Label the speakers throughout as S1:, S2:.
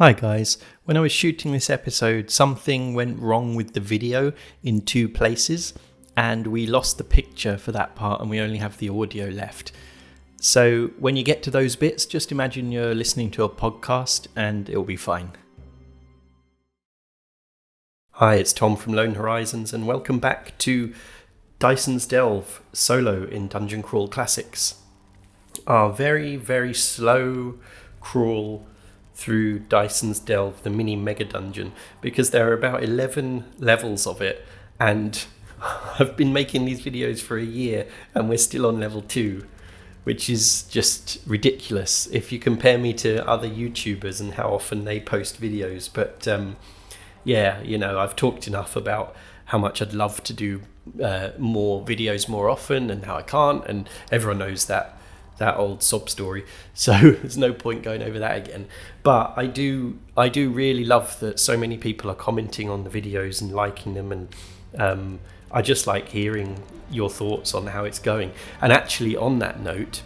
S1: Hi guys, when I was shooting this episode, something went wrong with the video in two places and we lost the picture for that part and we only have the audio left. So when you get to those bits, just imagine you're listening to a podcast and it'll be fine. Hi, it's Tom from Lone Horizons and welcome back to Dyson's Delve solo in Dungeon Crawl Classics. Our very, very slow crawl through Dyson's Delve, the mini-megadungeon, because there are about 11 levels of it, and I've been making these videos for a year and we're still on level 2, which is just ridiculous if you compare me to other YouTubers and how often they post videos. But I've talked enough about how much I'd love to do more videos more often and how I can't, and everyone knows that old sob story, so there's no point going over that again. But I do really love that so many people are commenting on the videos and liking them, and I just like hearing your thoughts on how it's going. And actually, on that note,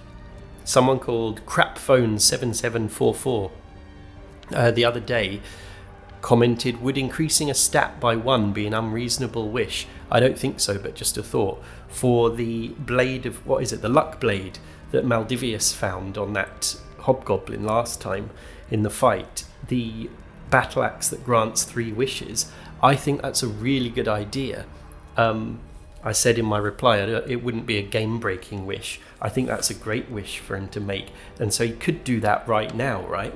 S1: someone called crapphone7744 the other day commented, "Would increasing a stat by 1 be an unreasonable wish? I don't think so, but just a thought. For the blade of, the luck blade that Maldivius found on that hobgoblin last time in the fight, the battle axe that grants 3 wishes, I think that's a really good idea." I said in my reply, it wouldn't be a game-breaking wish. I think that's a great wish for him to make. And so he could do that right now, right?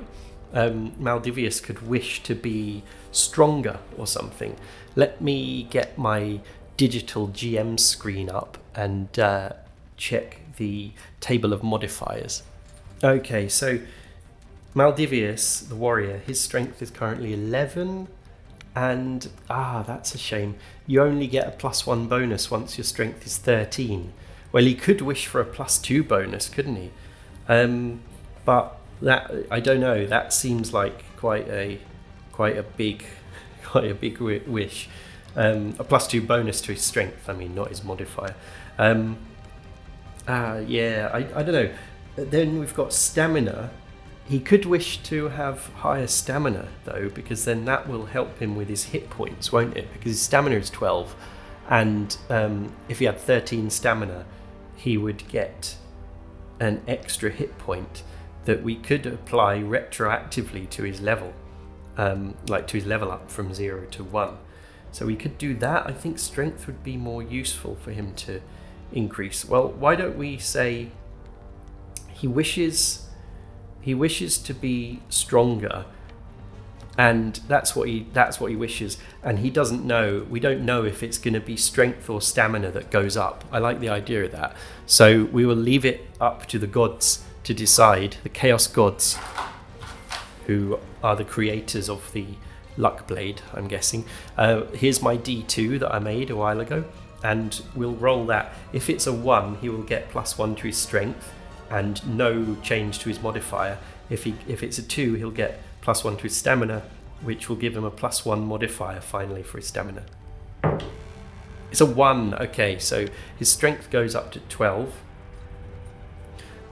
S1: Maldivius could wish to be stronger or something. Let me get my digital GM screen up and check the table of modifiers. Okay, so Maldivius, the warrior, his strength is currently 11, and that's a shame. You only get a +1 bonus once your strength is 13. Well, he could wish for a +2 bonus, couldn't he? But that, I don't know. That seems like quite a big wish. A +2 bonus to his strength. I mean, not his modifier. I don't know. Then we've got stamina. He could wish to have higher stamina though, because then that will help him with his hit points, won't it? Because his stamina is 12, and if he had 13 stamina, he would get an extra hit point that we could apply retroactively to his level, like to his level up from 0 to 1. So we could do that. I think strength would be more useful for him to increase. Well, why don't we say he wishes to be stronger, and that's what he wishes, and he doesn't know. We don't know if it's going to be strength or stamina that goes up. I like the idea of that. So we will leave it up to the gods to decide, the chaos gods, who are the creators of the luck blade, I'm guessing. Here's my D2 that I made a while ago, and we'll roll that. If it's a 1, he will get +1 to his strength and no change to his modifier. If it's a 2, he'll get +1 to his stamina, which will give him a +1 modifier finally for his stamina. It's a 1, okay, so his strength goes up to 12.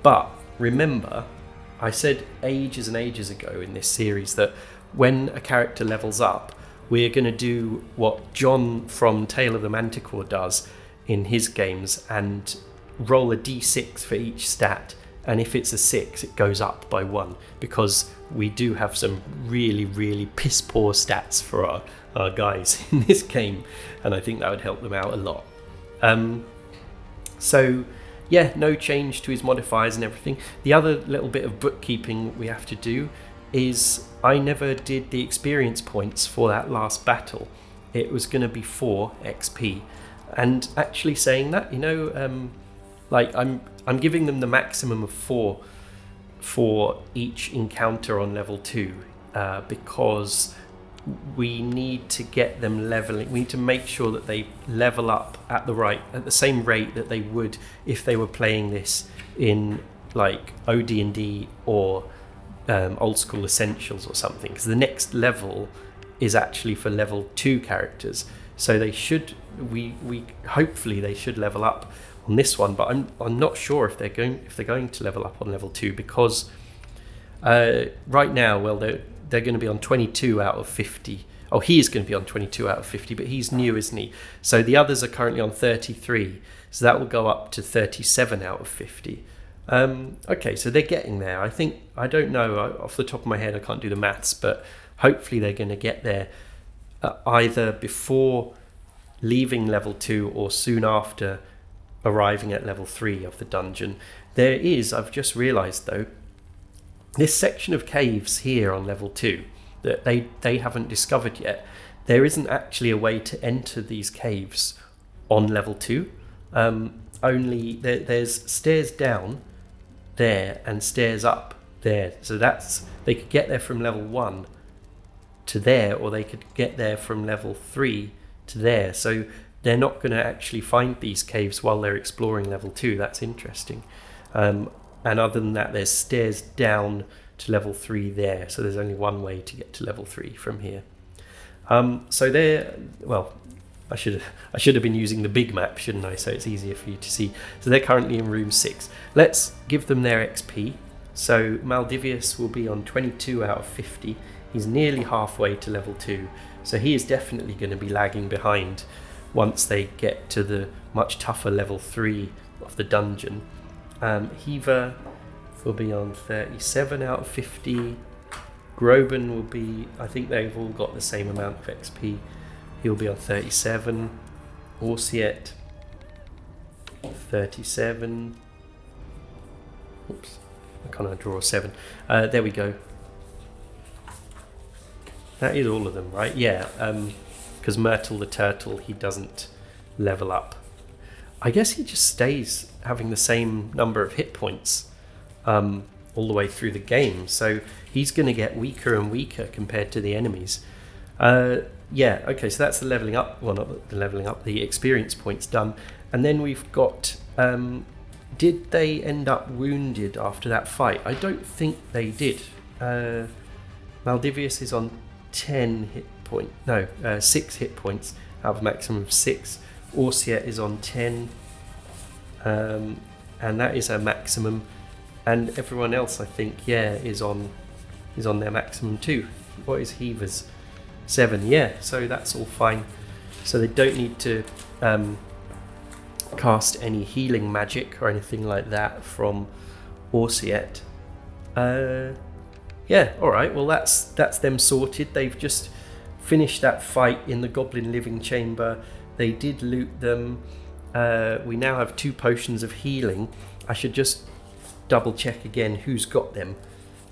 S1: But remember, I said ages and ages ago in this series that when a character levels up, we're going to do what John from Tale of the Manticore does in his games and roll a d6 for each stat. And if it's a 6, it goes up by 1, because we do have some really, really piss poor stats for our guys in this game. And I think that would help them out a lot. No change to his modifiers and everything. The other little bit of bookkeeping we have to do is I never did the experience points for that last battle. It was going to be 4 XP, and actually saying that, I'm giving them the maximum of 4 for each encounter on level 2, because we need to get them leveling. We need to make sure that they level up at the same rate that they would if they were playing this in like OD&D or Old School Essentials or something, because the next level is actually for level 2 characters. So they should, hopefully they should level up on this one, but I'm not sure if they're going to level up on level 2, because right now, they're going to be on 22 out of 50. Oh, he's going to be on 22 out of 50, but he's new, isn't he? So the others are currently on 33. So that will go up to 37 out of 50. Okay, so they're getting there. I don't know, off the top of my head, I can't do the maths, but hopefully they're going to get there either before leaving level 2 or soon after arriving at level 3 of the dungeon. There is, I've just realised though, this section of caves here on level 2 that they haven't discovered yet. There isn't actually a way to enter these caves on level 2. Only there's stairs down there and stairs up there. So they could get there from level 1 to there, or they could get there from level 3 to there. So they're not going to actually find these caves while they're exploring level 2. That's interesting. And other than that, there's stairs down to level 3 there. So there's only one way to get to level 3 from here. So they're, well, I should have been using the big map, shouldn't I? So it's easier for you to see. So they're currently in room 6. Let's give them their XP. So Maldivius will be on 22 out of 50. He's nearly halfway to level 2. So he is definitely going to be lagging behind once they get to the much tougher level 3 of the dungeon. Heaver will be on 37 out of 50. Groban will be, I think they've all got the same amount of XP. He'll be on 37. Orsiet, 37. Oops, I can't draw a 7. There we go. That is all of them, right? Yeah, because Myrtle the Turtle, he doesn't level up. I guess he just stays having the same number of hit points all the way through the game. So he's going to get weaker and weaker compared to the enemies. Yeah, okay, so that's the leveling up. Well, not the leveling up, the experience points done. And then we've got... did they end up wounded after that fight? I don't think they did. Maldivius is on 10 hit point. No, 6 hit points out of a maximum of 6. Orsiet is on 10. And that is a maximum. And everyone else, I think, yeah, is on their maximum too. What is Heaver's? 7, yeah, so that's all fine. So they don't need to cast any healing magic or anything like that from Orsiet. Yeah, alright, well that's them sorted. They've just finished that fight in the Goblin Living Chamber. They did loot them. We now have 2 potions of healing. I should just double check again who's got them.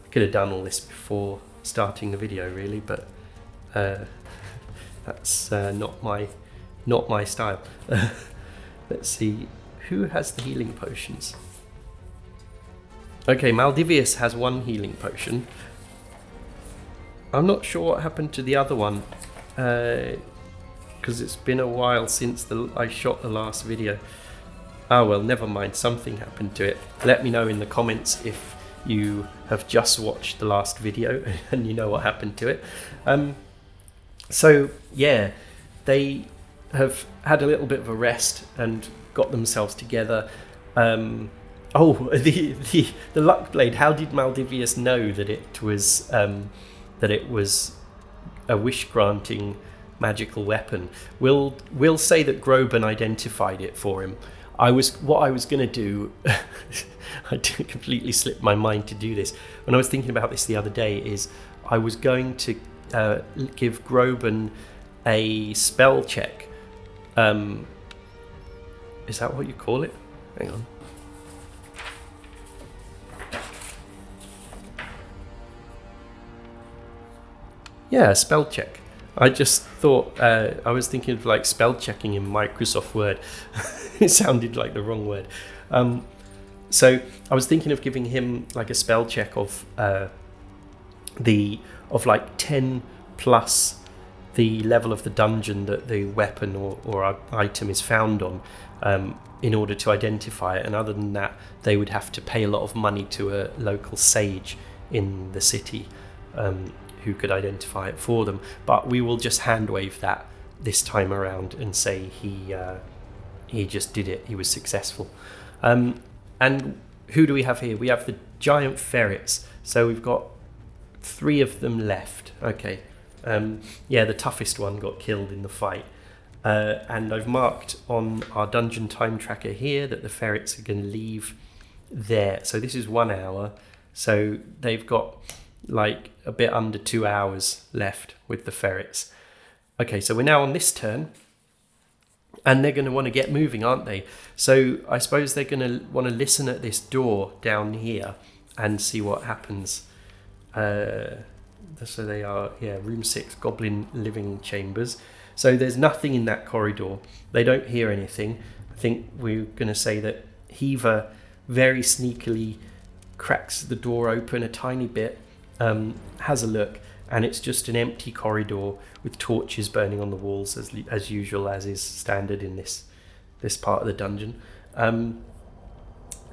S1: I could have done all this before starting the video really, but that's not my style. Let's see, who has the healing potions? Okay, Maldivius has 1 healing potion. I'm not sure what happened to the other one, because it's been a while since I shot the last video. Oh well, never mind, something happened to it. Let me know in the comments if you have just watched the last video and you know what happened to it. So yeah, they have had a little bit of a rest and got themselves together. Oh, the luck blade. How did Maldivius know that it was a wish granting magical weapon? We'll say that Groban identified it for him. What I was going to do, I completely slipped my mind to do this. When I was thinking about this the other day, is I was going to give Groban a spell check. Is that what you call it? Hang on. Yeah, spell check. I just thought, I was thinking of like spell checking in Microsoft Word. It sounded like the wrong word. So I was thinking of giving him like a spell check of like 10 plus the level of the dungeon that the weapon or item is found on, in order to identify it. And other than that, they would have to pay a lot of money to a local sage in the city, who could identify it for them. But we will just hand wave that this time around and say he just did it. He was successful. And who do we have here? We have the giant ferrets. So we've got 3 of them left. Okay. Yeah, the toughest one got killed in the fight. And I've marked on our dungeon time tracker here that the ferrets are going to leave there. So this is 1 hour. So they've got like a bit under 2 hours left with the ferrets. Okay, so we're now on this turn. And they're going to want to get moving, aren't they? So I suppose they're going to want to listen at this door down here and see what happens. So they are, room 6, goblin living chambers. So there's nothing in that corridor. They don't hear anything. I think we're going to say that Heaver very sneakily cracks the door open a tiny bit, has a look, and it's just an empty corridor with torches burning on the walls as usual, as is standard in this part of the dungeon. And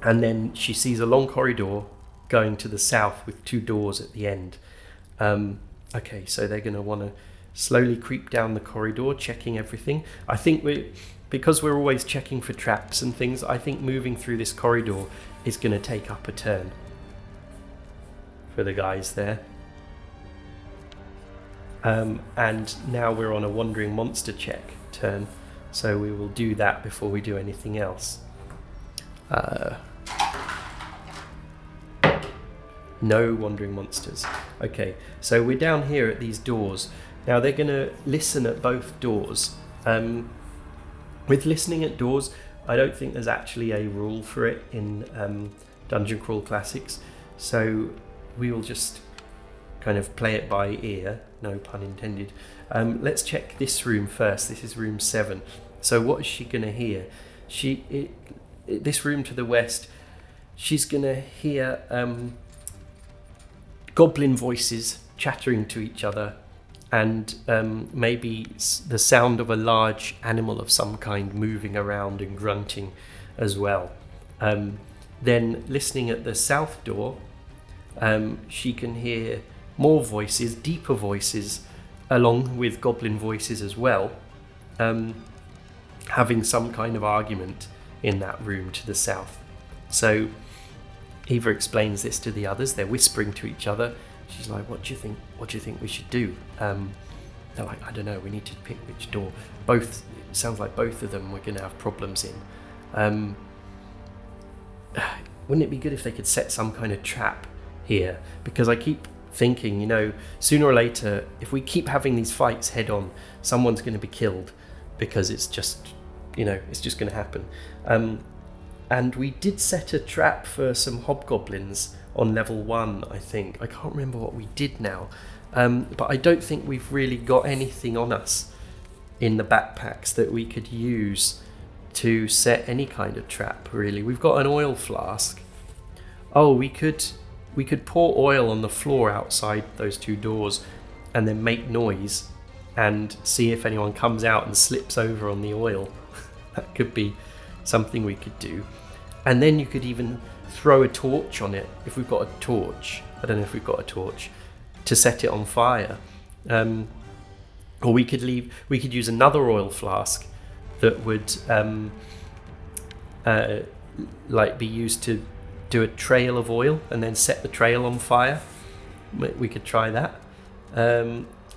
S1: then she sees a long corridor going to the south with 2 doors at the end. Okay, so they're going to want to slowly creep down the corridor, checking everything. I think because we're always checking for traps and things, I think moving through this corridor is going to take up a turn for the guys there. And now we're on a wandering monster check turn, so we will do that before we do anything else. No wandering monsters. Okay, so we're down here at these doors. Now they're going to listen at both doors. With listening at doors, I don't think there's actually a rule for it in Dungeon Crawl Classics, so we will just kind of play it by ear, no pun intended. Let's check this room first. This is room 7. So what is she going to hear? This room to the west, she's going to hear goblin voices chattering to each other, and maybe the sound of a large animal of some kind moving around and grunting as well. Then listening at the south door, she can hear more voices, deeper voices, along with goblin voices as well, having some kind of argument in that room to the south. So Eva explains this to the others. They're whispering to each other. She's like, what do you think we should do? They're like, I don't know, we need to pick which door. It sounds like both of them we're going to have problems in. Wouldn't it be good if they could set some kind of trap here? Because I keep thinking, sooner or later, if we keep having these fights head on, someone's going to be killed, because it's just going to happen. And we did set a trap for some hobgoblins on level 1, I think. I can't remember what we did now. But I don't think we've really got anything on us in the backpacks that we could use to set any kind of trap, really. We've got an oil flask. Oh, we could pour oil on the floor outside those 2 doors and then make noise and see if anyone comes out and slips over on the oil. That could be something we could do. And then you could even throw a torch on it if we've got a torch. I don't know if we've got a torch to set it on fire. Or we could use another oil flask that would be used to do a trail of oil and then set the trail on fire. We could try that.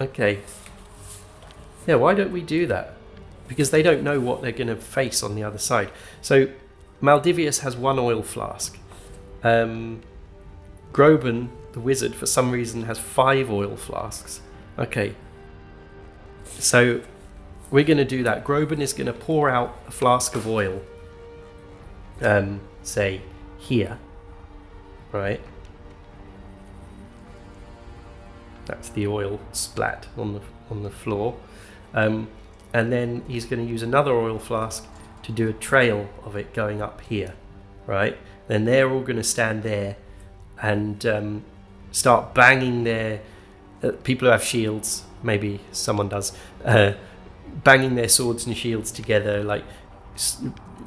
S1: Okay. Yeah, why don't we do that? Because they don't know what they're going to face on the other side. So Maldivius has 1 oil flask. Groban, the wizard, for some reason has 5 oil flasks. Okay. So we're going to do that. Groban is going to pour out a flask of oil, say here, right? That's the oil splat on the floor. And then he's going to use another oil flask to do a trail of it going up here, right? Then they're all going to stand there and start banging their people who have shields, maybe someone does, banging their swords and shields together, like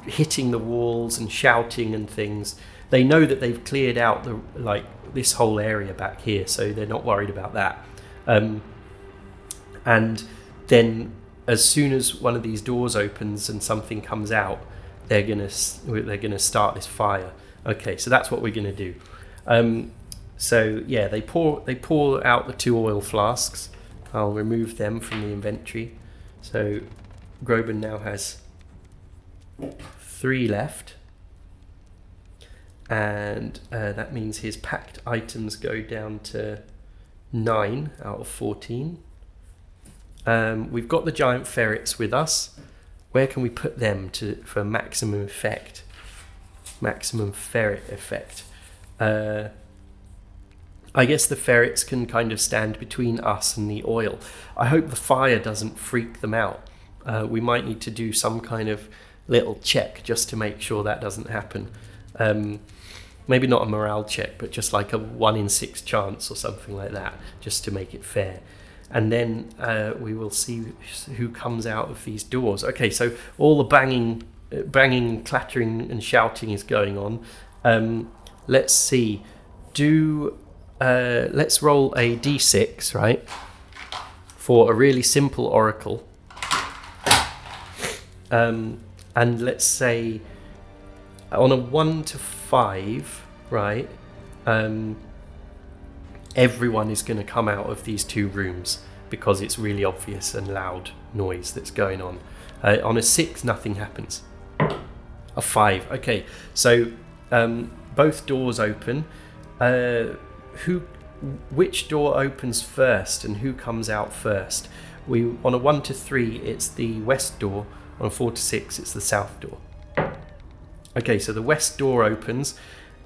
S1: hitting the walls and shouting and things. They know that they've cleared out this whole area back here, so they're not worried about that. And then as soon as one of these doors opens and something comes out, they're gonna start this fire. Okay, so that's what we're gonna do. So yeah, they pour out the 2 oil flasks. I'll remove them from the inventory. So Groban now has 3 left, and that means his packed items go down to 9 out of 14. We've got the giant ferrets with us. Where can we put them for maximum effect? Maximum ferret effect. I guess the ferrets can kind of stand between us and the oil. I hope the fire doesn't freak them out. We might need to do some kind of little check just to make sure that doesn't happen. Maybe not a morale check, but just like a 1 in 6 chance or something like that, just to make it fair. And then we will see who comes out of these doors. Okay, so all the banging, clattering and shouting is going on. Let's see. Let's roll a d6, right, for a really simple oracle. And let's say on a 1 to 5, right, everyone is going to come out of these 2 rooms because it's really obvious and loud noise that's going on. On a 6, nothing happens. A 5, okay. So both doors open. Which door opens first and who comes out first? On a 1 to 3, it's the west door. On a 4 to 6, it's the south door. Okay, so the west door opens,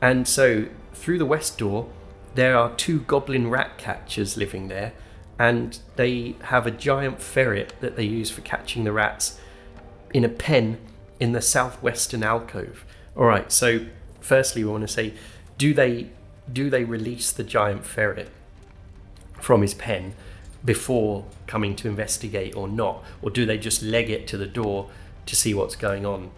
S1: and so through the west door there are 2 goblin rat catchers living there, and they have a giant ferret that they use for catching the rats in a pen in the southwestern alcove. Alright, so firstly we want to say, do they release the giant ferret from his pen before coming to investigate or not? Or do they just leg it to the door to see what's going on?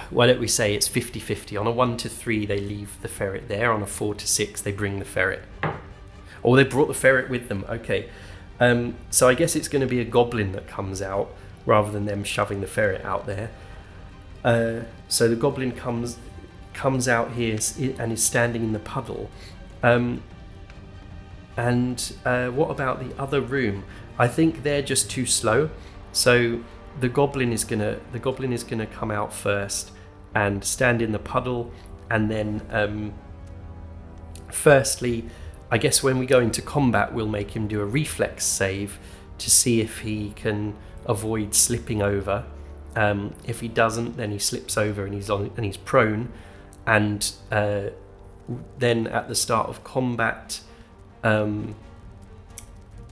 S1: Why don't we say it's 50-50. On a 1 to 3 they leave the ferret there. On a 4 to 6 they bring the ferret. Or they brought the ferret with them. Okay. So I guess it's going to be a goblin that comes out rather than them shoving the ferret out there. So the goblin comes out here and is standing in the puddle. And what about the other room? I think they're just too slow. So the goblin is gonna come out first and stand in the puddle, and then firstly, I guess when we go into combat, we'll make him do a reflex save to see if he can avoid slipping over. If he doesn't, then he slips over and he's prone. And then at the start of combat,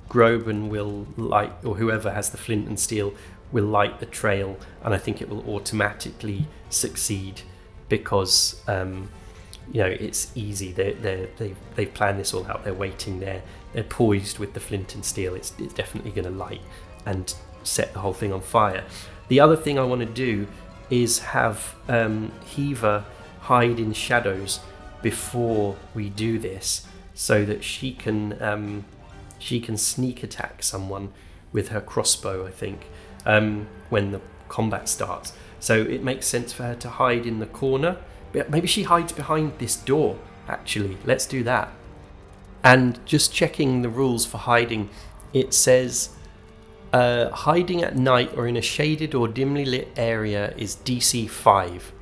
S1: Groban will light, or whoever has the flint and steel will light the trail, and I think it will automatically succeed because it's easy. They've planned this all out. They're waiting there. They're poised with the flint and steel. It's definitely going to light and set the whole thing on fire. The other thing I want to do is have Heaver hide in shadows before we do this, so that she can sneak attack someone with her crossbow, I think, when the combat starts. So it makes sense for her to hide in the corner. Maybe she hides behind this door, actually. Let's do that. And just checking the rules for hiding, it says hiding at night or in a shaded or dimly lit area is DC 5.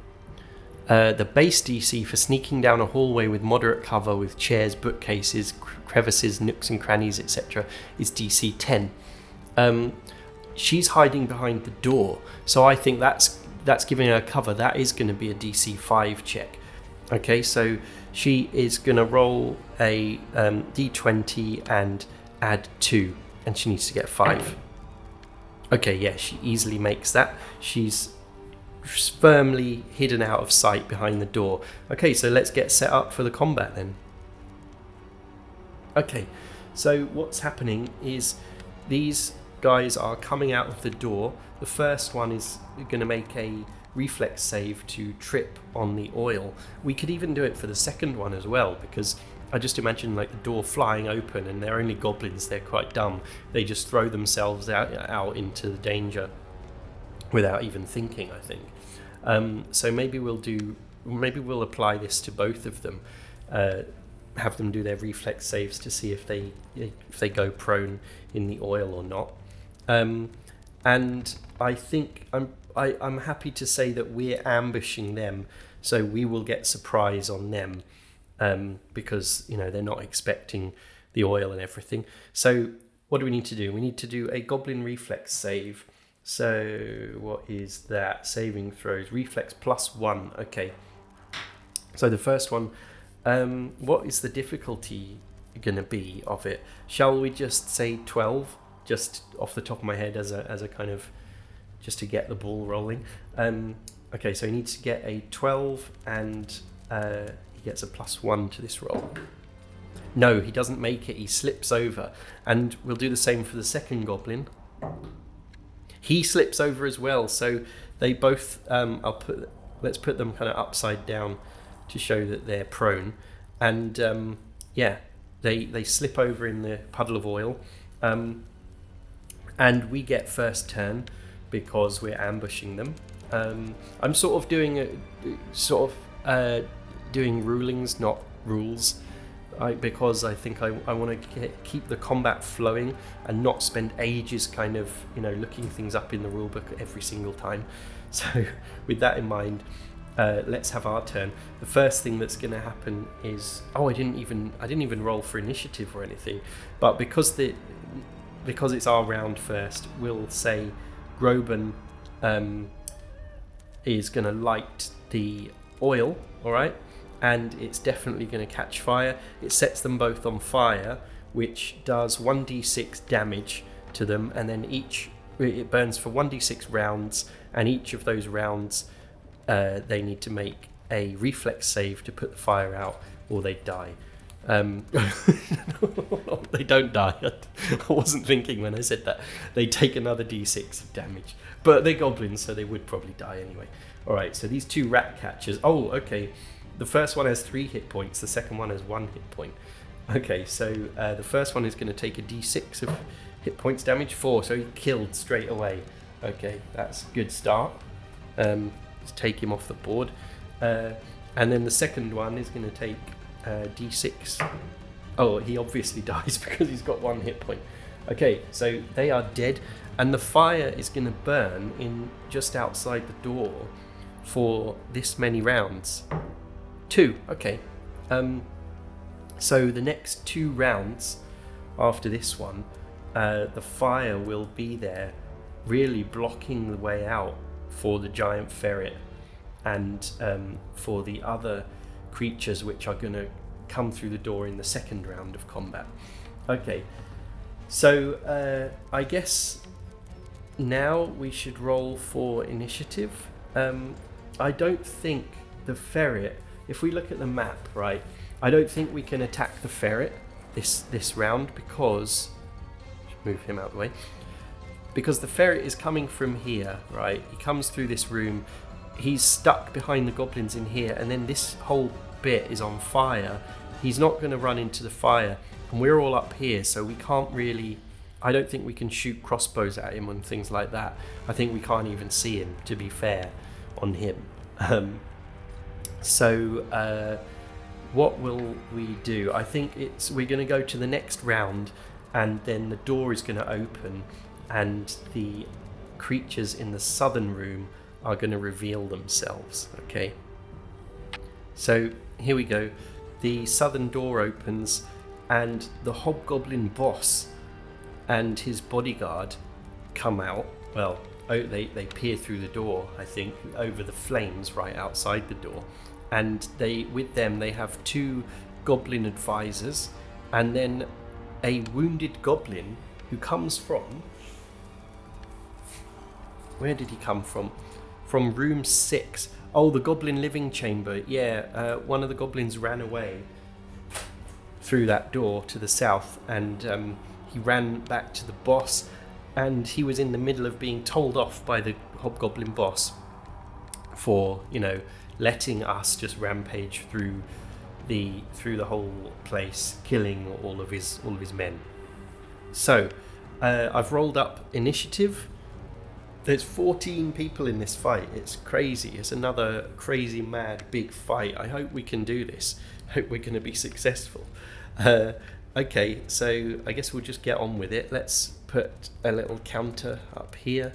S1: The base DC for sneaking down a hallway with moderate cover with chairs, bookcases, crevices, nooks and crannies, etc. is DC 10. She's hiding behind the door, so I think that's giving her cover. That is going to be a DC 5 check. Okay, so she is going to roll a D20 and add 2, and she needs to get 5. Okay, yeah, she easily makes that. She's firmly hidden out of sight behind the door. Okay, so let's get set up for the combat then. Okay, so what's happening is these guys are coming out of the door. The first one is going to make a reflex save to trip on the oil. We could even do it for the second one as well, because I just imagine like the door flying open, and they're only goblins, they're quite dumb. They just throw themselves out into the danger without even thinking, I think. So maybe we'll do maybe we'll apply this to both of them. Have them do their reflex saves to see if they go prone in the oil or not. And I think I'm happy to say that we're ambushing them, so we will get surprise on them, because they're not expecting the oil and everything. So what do we need to do? We need to do a goblin reflex save. So what is that? Saving throws, reflex +1. Okay. So the first one, what is the difficulty going to be of it? Shall we just say 12, just off the top of my head as a kind of, just to get the ball rolling? Okay, so he needs to get a 12 and he gets a +1 to this roll. No, he doesn't make it. He slips over. And we'll do the same for the second goblin. He slips over as well. So they both, let's put them kind of upside down to show that they're prone. And they slip over in the puddle of oil. And we get first turn because we're ambushing them. I'm sort of doing doing rulings, not rules. Because I think I want to keep the combat flowing and not spend ages kind of looking things up in the rulebook every single time. So with that in mind, let's have our turn. The first thing that's going to happen is I didn't even roll for initiative or anything, but because it's our round first, we'll say Groban is going to light the oil. All right. And it's definitely going to catch fire. It sets them both on fire, which does 1d6 damage to them, and then it burns for 1d6 rounds, and each of those rounds they need to make a reflex save to put the fire out, or they die. They don't die. I wasn't thinking when I said that. They take another d6 of damage, but they're goblins, so they would probably die anyway. All right, so these two rat catchers. Oh, okay. The first one has 3 hit points, the second one has 1 hit point. Okay, so the first one is going to take a d6 of hit points damage, 4, so he killed straight away. Okay, that's a good start. Let's take him off the board. And then the second one is going to take d6. Oh, he obviously dies because he's got 1 hit point. Okay, so they are dead, and the fire is going to burn in just outside the door for this many rounds. 2, okay. So the next 2 rounds after this one, the fire will be there, really blocking the way out for the giant ferret and for the other creatures which are going to come through the door in the second round of combat. Okay, so I guess now we should roll for initiative. I don't think the ferret, if we look at the map, right, I don't think we can attack the ferret this round because, move him out of the way, because the ferret is coming from here, right? He comes through this room, he's stuck behind the goblins in here, and then this whole bit is on fire. He's not going to run into the fire, and we're all up here, so we can't really, I don't think we can shoot crossbows at him and things like that. I think we can't even see him, to be fair, on him. So what will we do? I think we're going to go to the next round, and then the door is going to open and the creatures in the southern room are going to reveal themselves. Okay, so here we go. The southern door opens and the hobgoblin boss and his bodyguard come out. Well, they peer through the door, I think, over the flames right outside the door. And with them they have 2 goblin advisors, and then a wounded goblin who comes from, where did he come from? From room 6. Oh, the goblin living chamber. Yeah, one of the goblins ran away through that door to the south, and he ran back to the boss, and he was in the middle of being told off by the hobgoblin boss for, letting us just rampage through the whole place, killing all of his men. So I've rolled up initiative. There's 14 people in this fight. It's crazy. It's another crazy, mad, big fight. I hope we can do this. I hope we're going to be successful. Okay, so I guess we'll just get on with it. Let's put a little counter up here.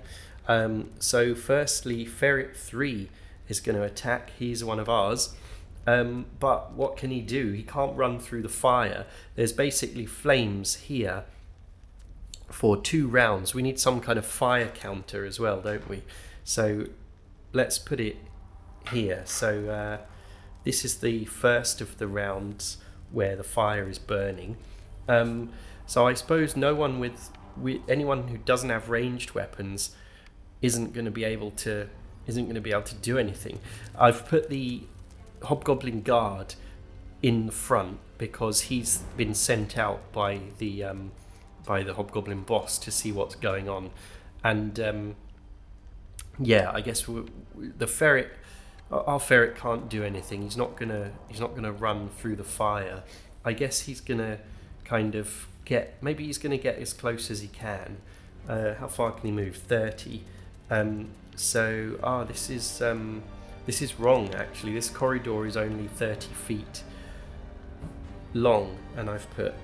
S1: So firstly, Ferret 3 is going to attack. He's one of ours. But what can he do? He can't run through the fire. There's basically flames here for 2 rounds. We need some kind of fire counter as well, don't we? So let's put it here. So this is the first of the rounds where the fire is burning. So I suppose no one with anyone who doesn't have ranged weapons isn't going to be able to do anything. I've put the Hobgoblin Guard in the front because he's been sent out by the Hobgoblin boss to see what's going on, and I guess the ferret, our ferret can't do anything. He's not gonna run through the fire. I guess he's gonna kind of maybe he's gonna get as close as he can. How far can he move? 30. This is wrong actually. This corridor is only 30 feet long, and I've put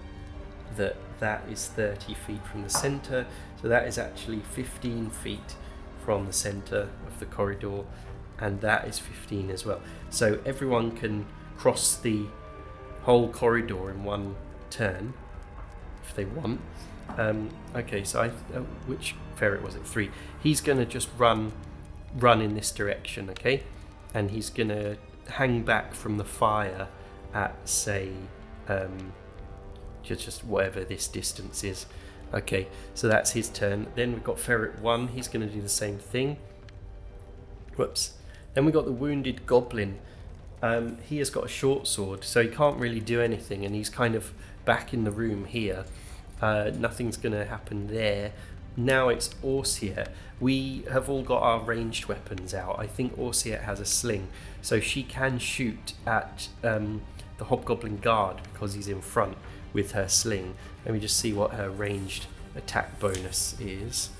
S1: that is 30 feet from the center, so that is actually 15 feet from the center of the corridor, and that is 15 as well. So everyone can cross the whole corridor in one turn if they want. Okay, so which ferret was it? 3. He's going to just run in this direction, okay, and he's going to hang back from the fire at, say, just whatever this distance is. Okay, so that's his turn. Then we've got Ferret 1. He's going to do the same thing. Whoops. Then we've got the Wounded Goblin. He has got a short sword, so he can't really do anything, and he's kind of back in the room here. Nothing's going to happen there. Now it's Orsiet. We have all got our ranged weapons out. I think Orsiet has a sling, so she can shoot at the Hobgoblin Guard because he's in front with her sling. Let me just see what her ranged attack bonus is.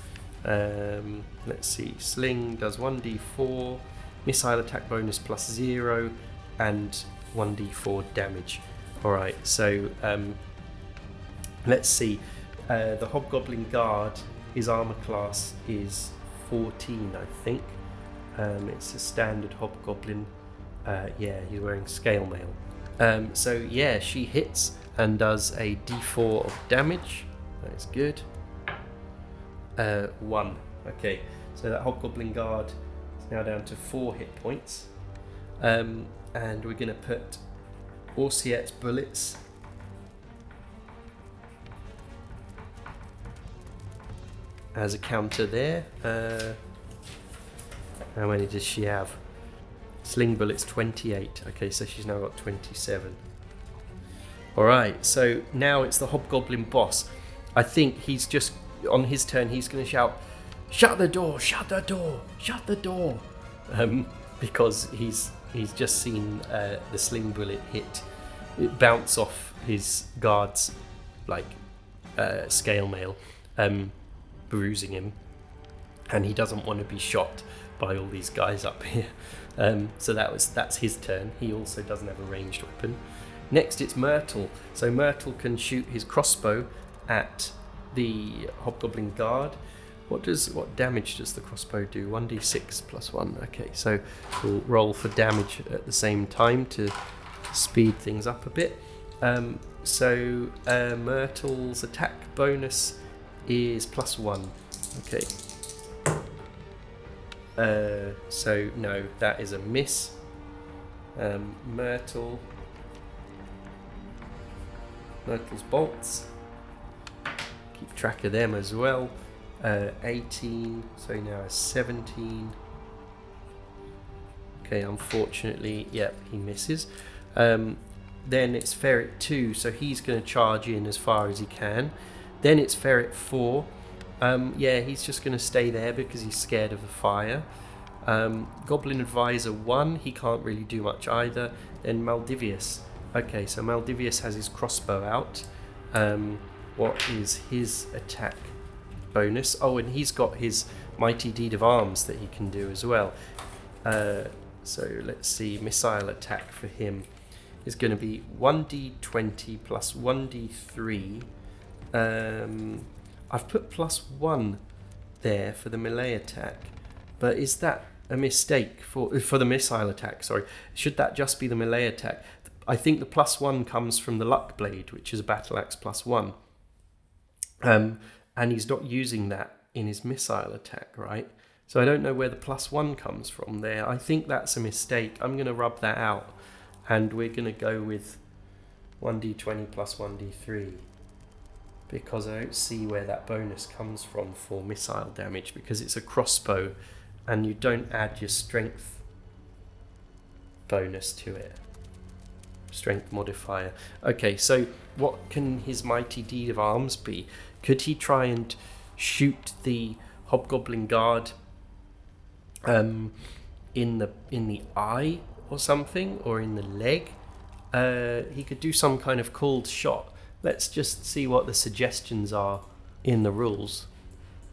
S1: Let's see. Sling does 1d4, missile attack bonus plus 0, and 1d4 damage. Alright, so let's see. The Hobgoblin Guard, his armor class is 14, I think. It's a standard Hobgoblin. He's wearing scale mail. So yeah, she hits and does a d4 of damage. That is good. 1. Okay, so that Hobgoblin Guard is now down to 4 hit points. And we're going to put Orsiet's bullets as a counter there. How many does she have? Sling bullets 28. Okay, so she's now got 27. Alright, so now it's the Hobgoblin boss. I think he's just, on his turn, he's going to shout, "Shut the door, shut the door, shut the door." Because he's just seen the sling bullet it bounce off his guard's scale mail, bruising him, and he doesn't want to be shot by all these guys up here. So that's his turn. He also doesn't have a ranged weapon. Next it's Myrtle. So Myrtle can shoot his crossbow at the Hobgoblin Guard. What damage does the crossbow do? 1d6 plus 1. Okay, so we'll roll for damage at the same time to speed things up a bit. So Myrtle's attack bonus is plus 1. Okay. So no, that is a miss. Myrtle's bolts. Keep track of them as well. 18, so now it's 17. Okay, unfortunately, yep, he misses. Then it's Ferret 2, so he's going to charge in as far as he can. Then it's Ferret 4. He's just going to stay there because he's scared of the fire. Goblin Advisor 1, he can't really do much either. Then Maldivius. Okay, so Maldivius has his crossbow out. What is his attack bonus. Oh, and he's got his Mighty Deed of Arms that he can do as well. So let's see, missile attack for him is going to be 1d20 plus 1d3. I've put +1 there for the melee attack, but is that a mistake for the missile attack? Sorry, should that just be the melee attack? I think the +1 comes from the luck blade, which is a battle axe +1, and he's not using that in his missile attack, right? So I don't know where the +1 comes from there. I think that's a mistake. I'm going to rub that out, and we're going to go with 1d20 plus 1d3, because I don't see where that bonus comes from for missile damage, because it's a crossbow and you don't add your strength bonus to it. Strength modifier. Okay, so what can his Mighty Deed of Arms be? Could he try and shoot the Hobgoblin Guard in the eye or something, or in the leg? He could do some kind of cold shot. Let's just see what the suggestions are in the rules.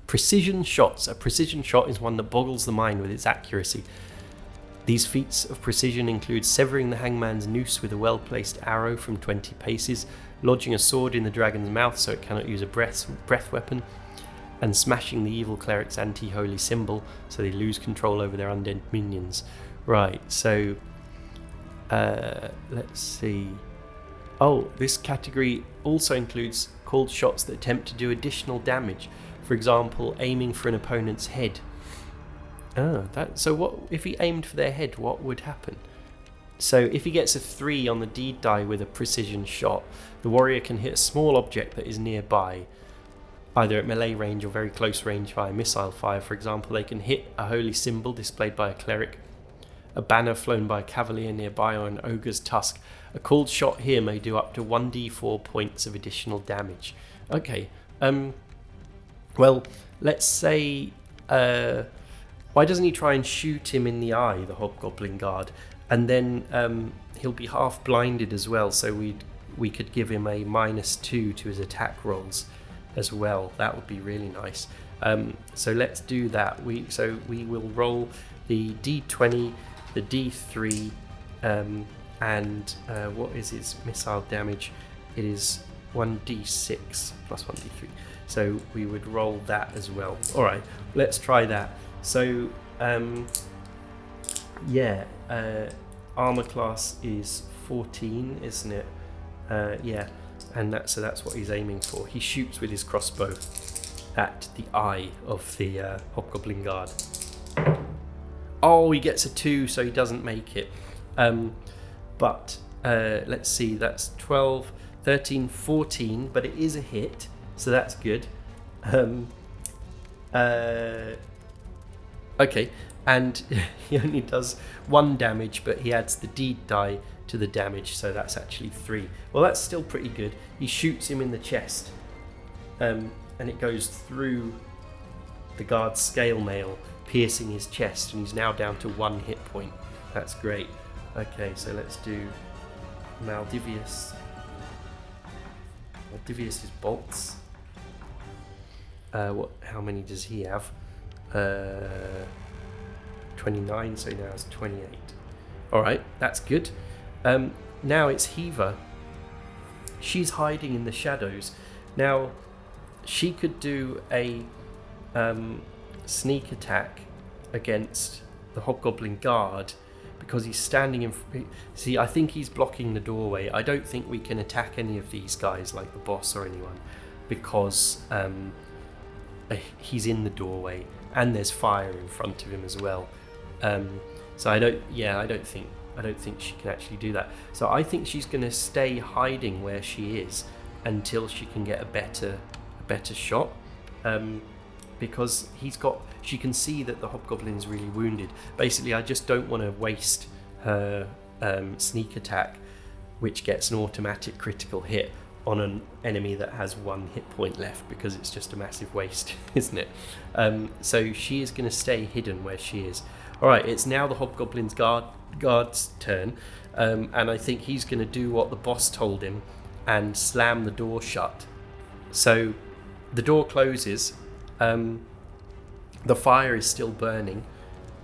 S1: Precision shots. A precision shot is one that boggles the mind with its accuracy. These feats of precision include severing the hangman's noose with a well-placed arrow from 20 paces, lodging a sword in the dragon's mouth so it cannot use a breath weapon, and smashing the evil cleric's anti-holy symbol so they lose control over their undead minions. Right, so let's see. Oh, this category also includes called shots that attempt to do additional damage. For example, aiming for an opponent's head. So what if he aimed for their head? What would happen? So if he gets a 3 on the deed die with a precision shot, the warrior can hit a small object that is nearby, either at melee range or very close range via missile fire. For example, they can hit a holy symbol displayed by a cleric, a banner flown by a cavalier nearby, or an ogre's tusk. A called shot here may do up to 1d4 points of additional damage. Okay, well, let's say, why doesn't he try and shoot him in the eye, the Hobgoblin Guard? And then he'll be half blinded as well, so we could give him a -2 to his attack rolls as well. That would be really nice. So let's do that. We will roll the d20, the d3, and what is his missile damage? It is 1d6 plus 1d3. So we would roll that as well. All right, let's try that. So armor class is 14, isn't it? Yeah, and that's what he's aiming for. He shoots with his crossbow at the eye of the Hobgoblin Guard. Oh, he gets a 2, so he doesn't make it. But let's see, that's 12, 13, 14, but it is a hit, so that's good. Okay, and he only does 1 damage, but he adds the deed die to the damage, so that's actually 3. Well, that's still pretty good. He shoots him in the chest, and it goes through the guard's scale mail, piercing his chest, and he's now down to 1 hit point. That's great. Okay, so let's do Maldivius. Maldivius' bolts. How many does he have? 29, so he now has 28. Alright, that's good. Now it's Heaver. She's hiding in the shadows. Now, she could do a sneak attack against the Hobgoblin Guard, because he's standing in... See, I think he's blocking the doorway. I don't think we can attack any of these guys, like the boss or anyone, because he's in the doorway, and there's fire in front of him as well. So I don't think she can actually do that. So I think she's going to stay hiding where she is until she can get a better shot, because she can see that the Hobgoblin's really wounded. Basically, I just don't want to waste her sneak attack, which gets an automatic critical hit on an enemy that has 1 hit point left, because it's just a massive waste, isn't it? So she is going to stay hidden where she is. Alright, it's now the Hobgoblin's guard's turn, and I think he's going to do what the boss told him and slam the door shut. So the door closes, The fire is still burning.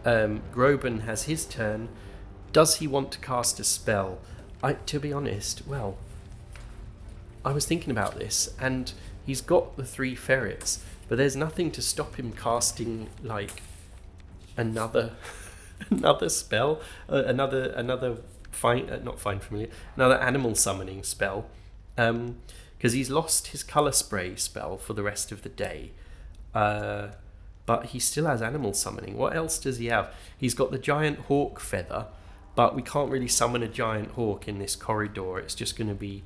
S1: Groban has his turn. Does he want to cast a spell? To be honest, well, I was thinking about this, and he's got the 3 ferrets, but there's nothing to stop him casting like another spell, another another animal summoning spell, because he's lost his color spray spell for the rest of the day. But he still has animal summoning. What else does he have? He's got the giant hawk feather, but we can't really summon a giant hawk in this corridor. It's just going to be...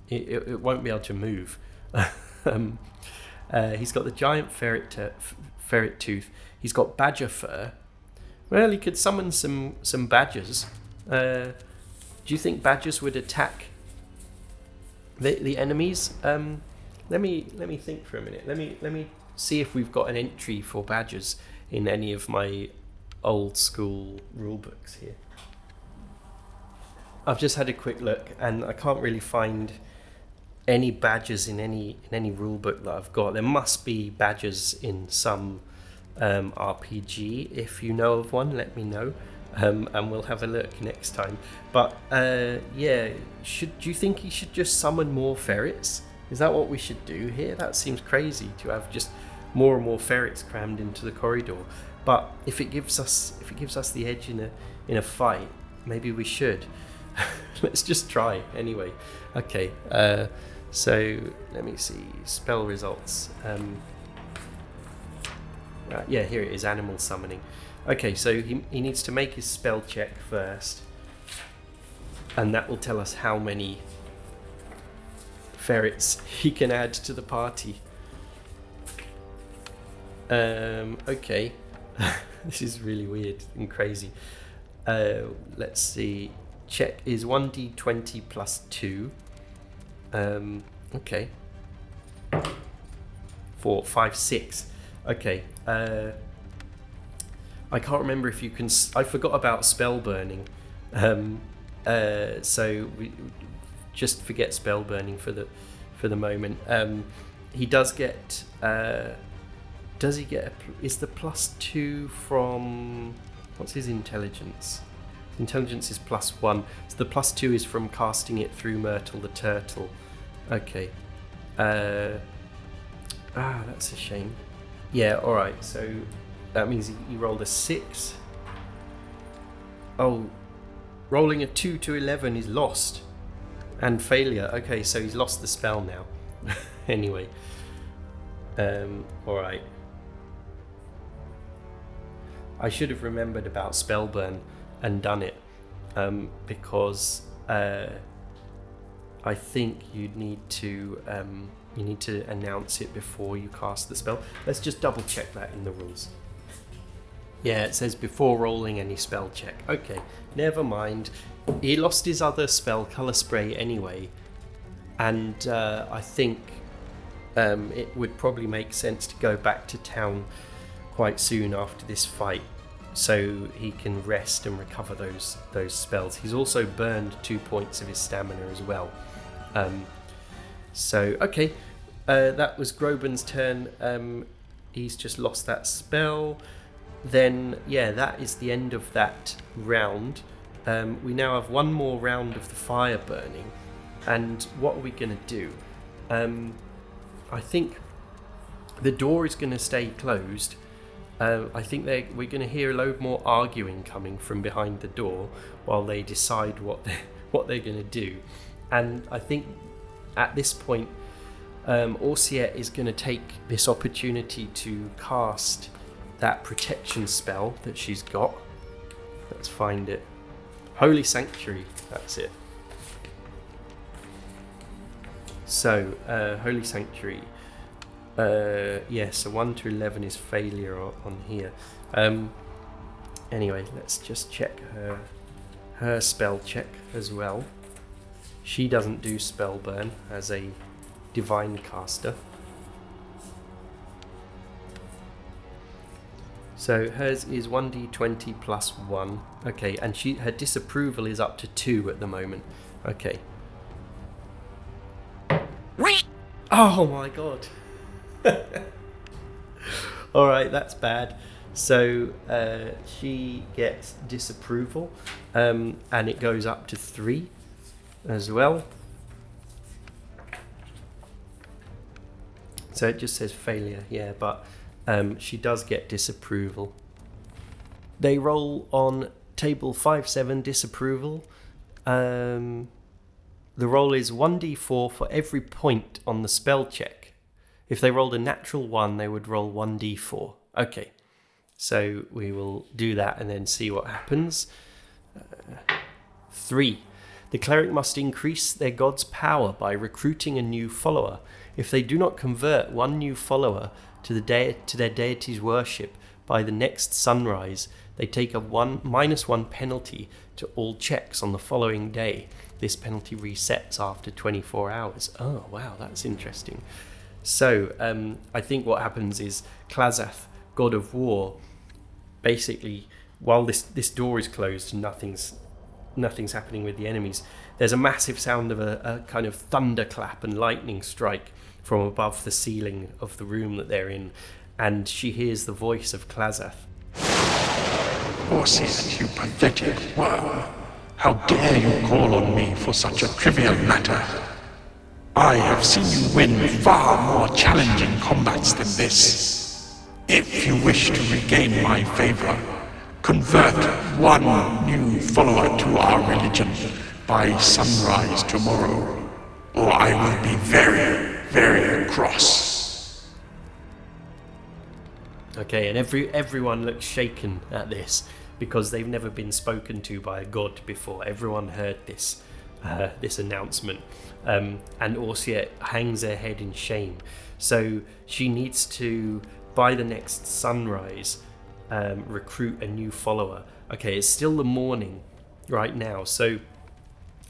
S1: It won't be able to move. He's got the giant ferret tooth. He's got badger fur. Well, he could summon some badgers. Do you think badgers would attack the enemies? Let me think for a minute. Let me see if we've got an entry for badgers in any of my old school rule books here. I've just had a quick look, and I can't really find any badgers in any rule book that I've got. There must be badgers in some RPG. If you know of one, let me know, and we'll have a look next time. But yeah, do you think he should just summon more ferrets? Is that what we should do here? That seems crazy to have just more and more ferrets crammed into the corridor. But if it gives us the edge in a fight, maybe we should. Let's just try anyway. Okay. So let me see spell results. Yeah, here it is. Animal summoning. Okay, so he needs to make his spell check first, and that will tell us how many ferrets he can add to the party. Okay. This is really weird and crazy. Let's see. Check is 1d20 plus 2. Okay. 4, 5, 6. Okay. I can't remember if you can... I forgot about spell burning. So we just forget spell burning for the moment. He does get... does he get... Is the plus 2 from... What's his intelligence? Intelligence is plus 1. So the plus 2 is from casting it through Myrtle the Turtle. Okay. That's a shame. Yeah, alright. So that means he rolled a 6. Oh, rolling a 2 to 11 is lost. And failure. Okay, so he's lost the spell now. Anyway. Alright. I should have remembered about Spellburn and done it, because I think you need to announce it before you cast the spell. Let's just double check that in the rules. Yeah, it says before rolling any spell check. Okay, never mind. He lost his other spell, Colour Spray, anyway, and I think it would probably make sense to go back to town quite soon after this fight, so he can rest and recover those spells. He's also burned 2 points of his stamina as well. So okay, that was Groban's turn. He's just lost that spell. Then yeah, that is the end of that round. We now have one more round of the fire burning, and what are we going to do? I think the door is going to stay closed. I think we're going to hear a load more arguing coming from behind the door while they decide what they're going to do. And I think at this point, Orsiet is going to take this opportunity to cast that protection spell that she's got. Let's find it. Holy Sanctuary, that's it. So, Holy Sanctuary. So 1 to 11 is failure on here. Anyway, let's just check her spell check as well. She doesn't do spell burn as a divine caster. So hers is 1d20 plus 1. Okay, and her disapproval is up to 2 at the moment. Okay. Oh my god. All right, that's bad. So she gets disapproval, and it goes up to 3 as well. So it just says failure, yeah, but she does get disapproval. They roll on table 5-7 disapproval. The roll is 1d4 for every point on the spell check. If they rolled a natural 1, they would roll 1d4. Okay, so we will do that and then see what happens. 3. The cleric must increase their god's power by recruiting a new follower. If they do not convert one new follower to their deity's worship by the next sunrise, they take a -1 penalty to all checks on the following day. This penalty resets after 24 hours. Oh, wow, that's interesting. So, I think what happens is Klazath, god of war, basically, while this door is closed and nothing's happening with the enemies, there's a massive sound of a kind of thunderclap and lightning strike from above the ceiling of the room that they're in, and she hears the voice of Klazath.
S2: Orsiat, you pathetic worm! How dare you call on me for such a trivial matter? I have seen you win far more challenging combats than this. If you wish to regain my favor, convert one new follower to our religion by sunrise tomorrow, or I will be very, very cross.
S1: Okay, and everyone looks shaken at this because they've never been spoken to by a god before. Everyone heard this announcement, and Orsiet hangs her head in shame. So she needs to, by the next sunrise, recruit a new follower. Okay, it's still the morning right now, so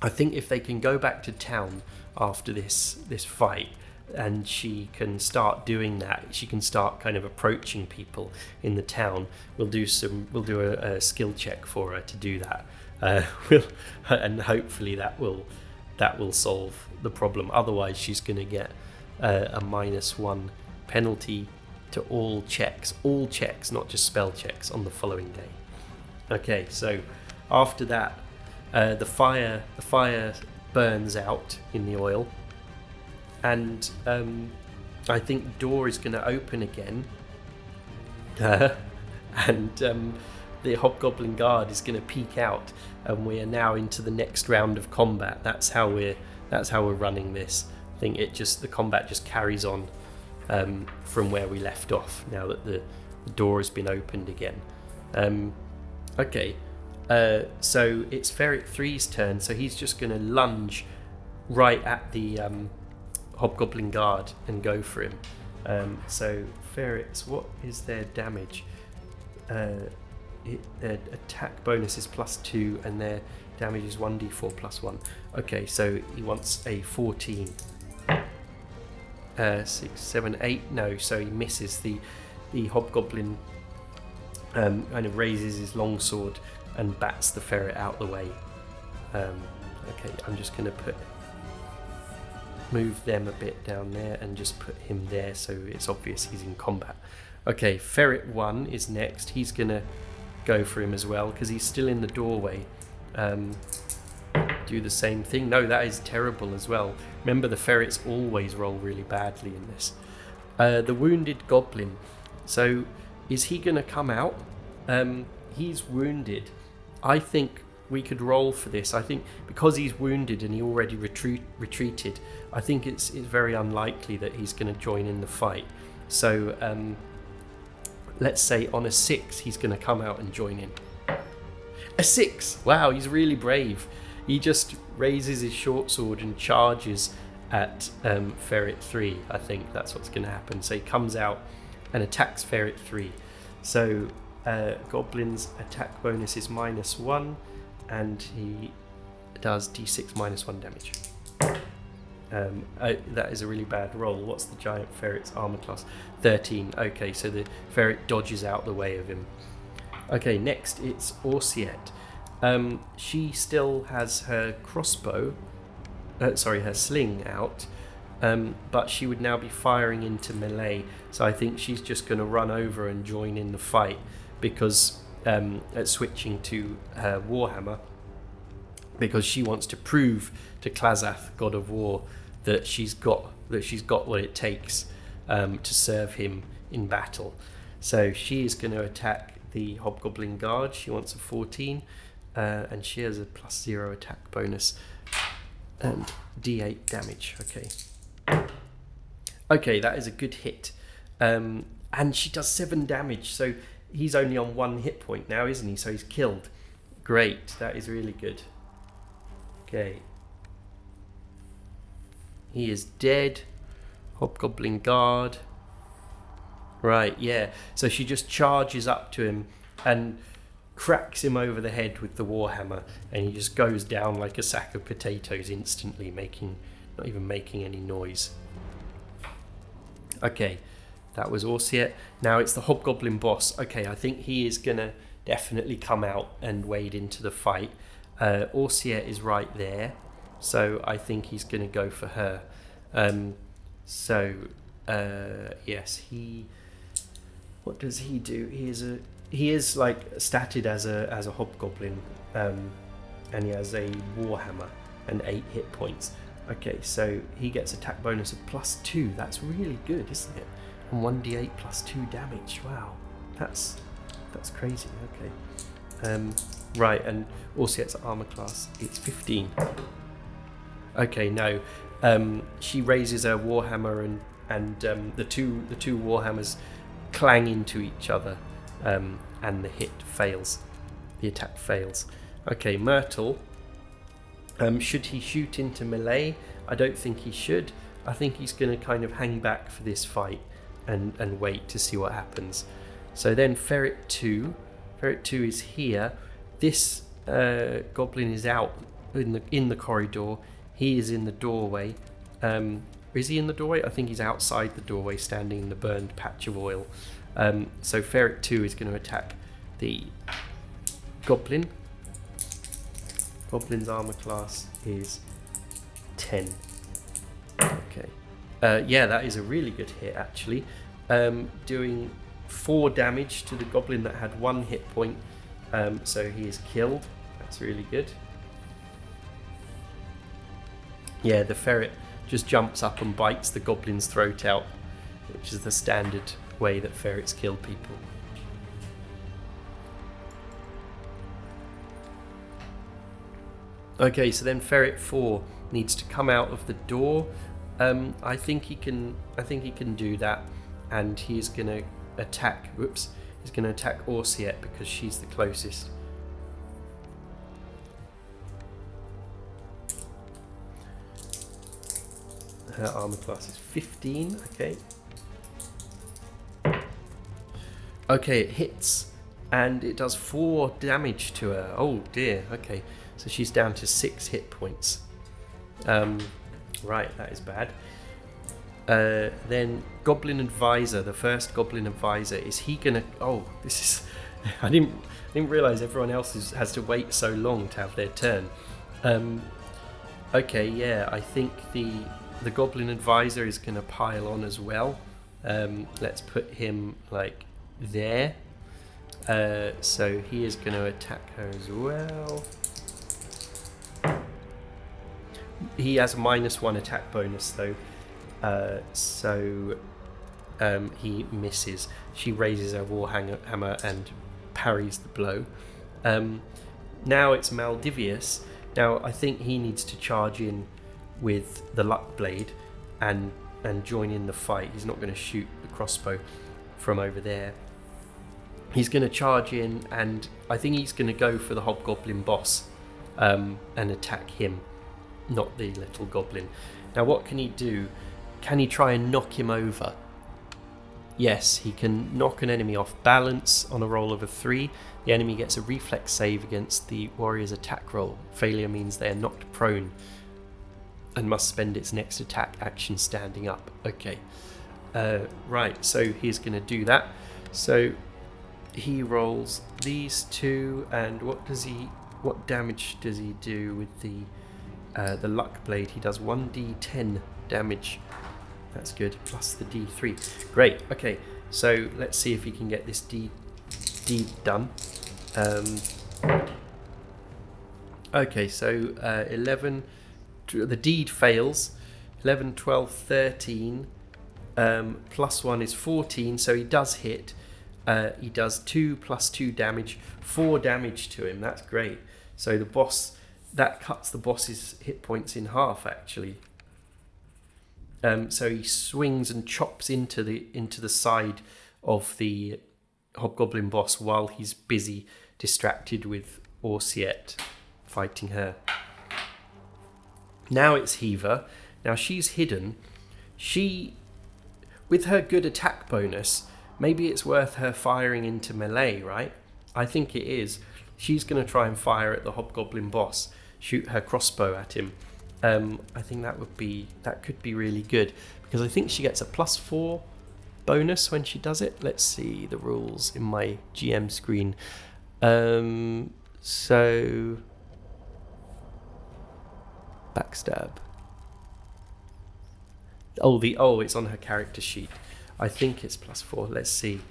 S1: I think if they can go back to town after this fight, and she can start doing that, she can start kind of approaching people in the town. We'll do a skill check for her to do that, and hopefully that will solve the problem. Otherwise, she's going to get a -1 penalty to all checks, not just spell checks, on the following day. Okay, so after that, the fire burns out in the oil, and I think door is going to open again, and the Hobgoblin Guard is going to peek out, and we are now into the next round of combat. That's how we're running this. I think the combat just carries on from where we left off now that the door has been opened again. Okay, so it's Ferret 3's turn, so he's just going to lunge right at the Hobgoblin Guard and go for him. So ferrets, what is their damage? Their attack bonus is +2 and their damage is 1d4 +1. Okay, so he wants a 14. 6, 7, 8. No, so he misses. The Hobgoblin kind of raises his longsword and bats the ferret out the way. Okay, I'm just going to move them a bit down there and just put him there so it's obvious he's in combat. Okay, Ferret 1 is next. He's going to go for him as well because he's still in the doorway. Do the same thing. No, that is terrible as well. Remember, the ferrets always roll really badly in this. The Wounded Goblin. So, is he going to come out? He's wounded. I think we could roll for this. I think because he's wounded and he already retreated, I think it's very unlikely that he's going to join in the fight. So let's say on a 6 he's going to come out and join in. A 6! Wow, he's really brave. He just raises his short sword and charges at Ferret 3. I think that's what's going to happen. So he comes out and attacks Ferret 3. So Goblin's attack bonus is -1, and he does d6 -1 damage. That is a really bad roll. What's the giant ferret's armor class? 13. Okay, so the ferret dodges out the way of him. Okay, next it's Orsiet. She still has her crossbow, her sling out, but she would now be firing into melee. So I think she's just going to run over and join in the fight, because switching to her Warhammer, because she wants to prove to Klazath, God of War, that she's got what it takes to serve him in battle. So she is going to attack the Hobgoblin Guard. She wants a 14, and she has a +0 attack bonus and D8 damage. Okay, that is a good hit, and she does 7 damage. So he's only on 1 hit point now, isn't he? So he's killed. Great, that is really good. Okay, he is dead. Hobgoblin Guard. Right, yeah. So she just charges up to him and cracks him over the head with the Warhammer, and he just goes down like a sack of potatoes instantly, not even making any noise. Okay, that was Orsiet. Now it's the Hobgoblin boss. Okay, I think he is gonna definitely come out and wade into the fight. Orsiet is right there, so I think he's gonna go for her. Yes, what does he do? He is like statted as a Hobgoblin, and he has a Warhammer and 8 hit points. Okay, so he gets attack bonus of +2. That's really good, isn't it? And 1d8 +2 damage. Wow, that's crazy. Okay, right, and Orsiet's armor class, it's 15. Okay, no, she raises her Warhammer, and the two Warhammers clang into each other, and the hit fails. The attack fails. Okay, Myrtle. Should he shoot into melee? I don't think he should. I think he's going to kind of hang back for this fight and wait to see what happens. So then Ferret 2. Ferret 2 is here. This goblin is out in the corridor. He is in the doorway. Is he in the doorway? I think he's outside the doorway, standing in the burned patch of oil. So Ferret 2 is going to attack the goblin. Goblin's armor class is 10. Okay. Yeah, that is a really good hit, actually. Doing 4 damage to the goblin that had 1 hit point. So he is killed. That's really good. Yeah, the ferret just jumps up and bites the goblin's throat out, which is the standard way that ferrets kill people. Okay, so then Ferret 4 needs to come out of the door. I think he can do that, and he's going to attack. He's going to attack Orsiet because she's the closest. Her armor class is 15. Okay. Okay, it hits, and it does 4 damage to her. Oh dear. Okay. So she's down to 6 hit points. Right, that is bad. Then Goblin Advisor, the first Goblin Advisor, is he gonna? Oh, this is. I didn't realize everyone else has to wait so long to have their turn. Okay, yeah, I think the Goblin Advisor is gonna pile on as well. Let's put him like there. So he is gonna attack her as well. He has a -1 attack bonus though, so he misses. She raises her warhammer and parries the blow. Now it's Maldivius. Now I think he needs to charge in with the luck blade and join in the fight. He's not going to shoot the crossbow from over there. He's going to charge in, and I think he's going to go for the hobgoblin boss and attack him, not the little goblin. Now what can he do? Can he try and knock him over? Yes, he can knock an enemy off balance on a roll of a 3. The enemy gets a reflex save against the warrior's attack roll. Failure means they are knocked prone and must spend its next attack action standing up. Okay, right, so he's going to do that. So he rolls these 2, and what damage does he do with the luck blade? He does 1d10 damage. That's good. Plus the D3. Great. Okay. So let's see if he can get this deed done. Okay. So 11. The deed fails. 11, 12, 13. Plus 1 is 14. So he does hit. He does 2 plus 2 damage. 4 damage to him. That's great. So the boss, that cuts the boss's hit points in half, actually. So he swings and chops into the side of the hobgoblin boss while he's busy, distracted with Orsiet fighting her. Now it's Heaver. Now she's hidden. She, with her good attack bonus, maybe it's worth her firing into melee, right? I think it is. She's going to try and fire at the hobgoblin boss, shoot her crossbow at him. I think that could be really good, because I think she gets a +4 bonus when she does it. Let's see the rules in my GM screen. So backstab. It's on her character sheet. I think it's +4. Let's see.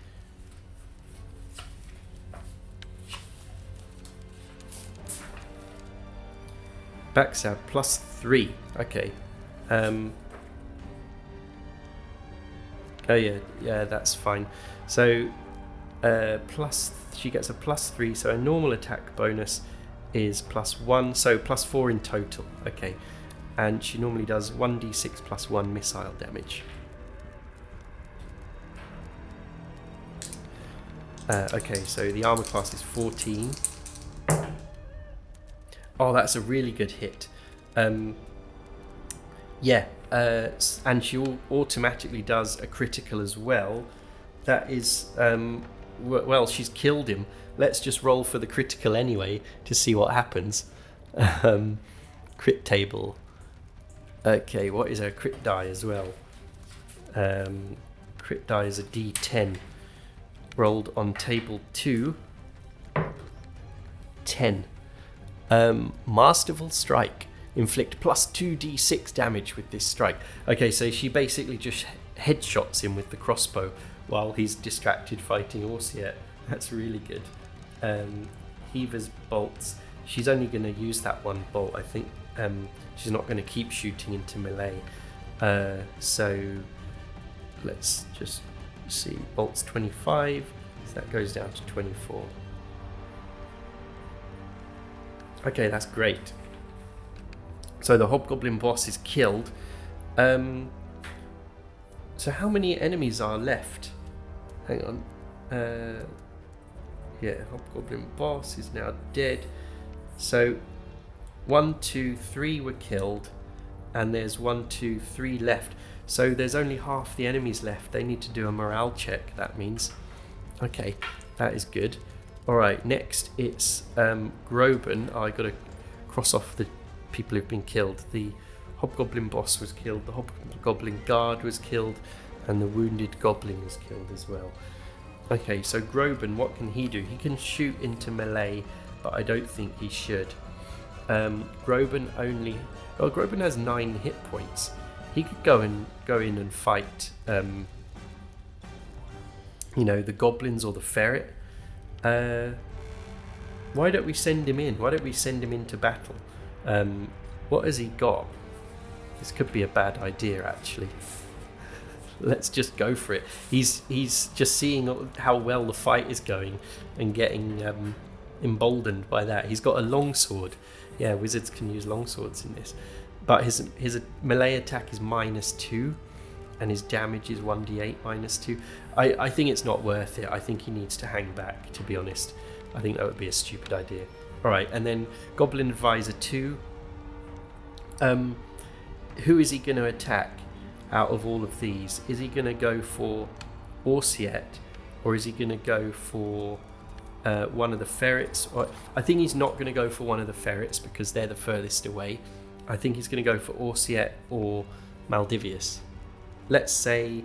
S1: Backstab +3. Okay. Oh yeah, that's fine. So she gets a +3. So a normal attack bonus is +1. So +4 in total. Okay, and she normally does 1d6 +1 missile damage. Okay, so the armor class is 14. Oh, that's a really good hit. And she automatically does a critical as well. That is, well, she's killed him. Let's just roll for the critical anyway to see what happens. Crit table. Okay, what is her crit die as well? Crit die is a D10. Rolled on table 2. 10. Masterful Strike. Inflict +2d6 damage with this strike. Okay, so she basically just headshots him with the crossbow while he's distracted fighting Orsiet. That's really good. Heaver's bolts. She's only going to use that one bolt, I think. She's not going to keep shooting into melee. So let's just see. Bolts 25. So that goes down to 24. Okay, that's great. So the hobgoblin boss is killed. So how many enemies are left? Hang on. Hobgoblin boss is now dead. So 1, 2, 3 were killed, and there's 1, 2, 3 left. So there's only half the enemies left. They need to do a morale check, that means. Okay, that is good. Alright, next it's Groban. I got to cross off the people who've been killed. The hobgoblin boss was killed, the hobgoblin guard was killed, and the wounded goblin was killed as well. Okay, so Groban, what can he do? He can shoot into melee, but I don't think he should. Groban has 9 hit points. He could go in and fight the goblins or the ferret. Why don't we send him in? Why don't we send him into battle? What has he got? This could be a bad idea, actually. Let's just go for it. He's just seeing how well the fight is going and getting emboldened by that. He's got a longsword. Yeah, wizards can use longswords in this. But his melee attack is -2, and his damage is 1d8 -2. I think it's not worth it. I think he needs to hang back, to be honest. I think that would be a stupid idea. Alright, and then Goblin Advisor 2. Who is he going to attack out of all of these? Is he going to go for Orsiet, or is he going to go for one of the ferrets? I think he's not going to go for one of the ferrets because they're the furthest away. I think he's going to go for Orsiet or Maldivius. Let's say,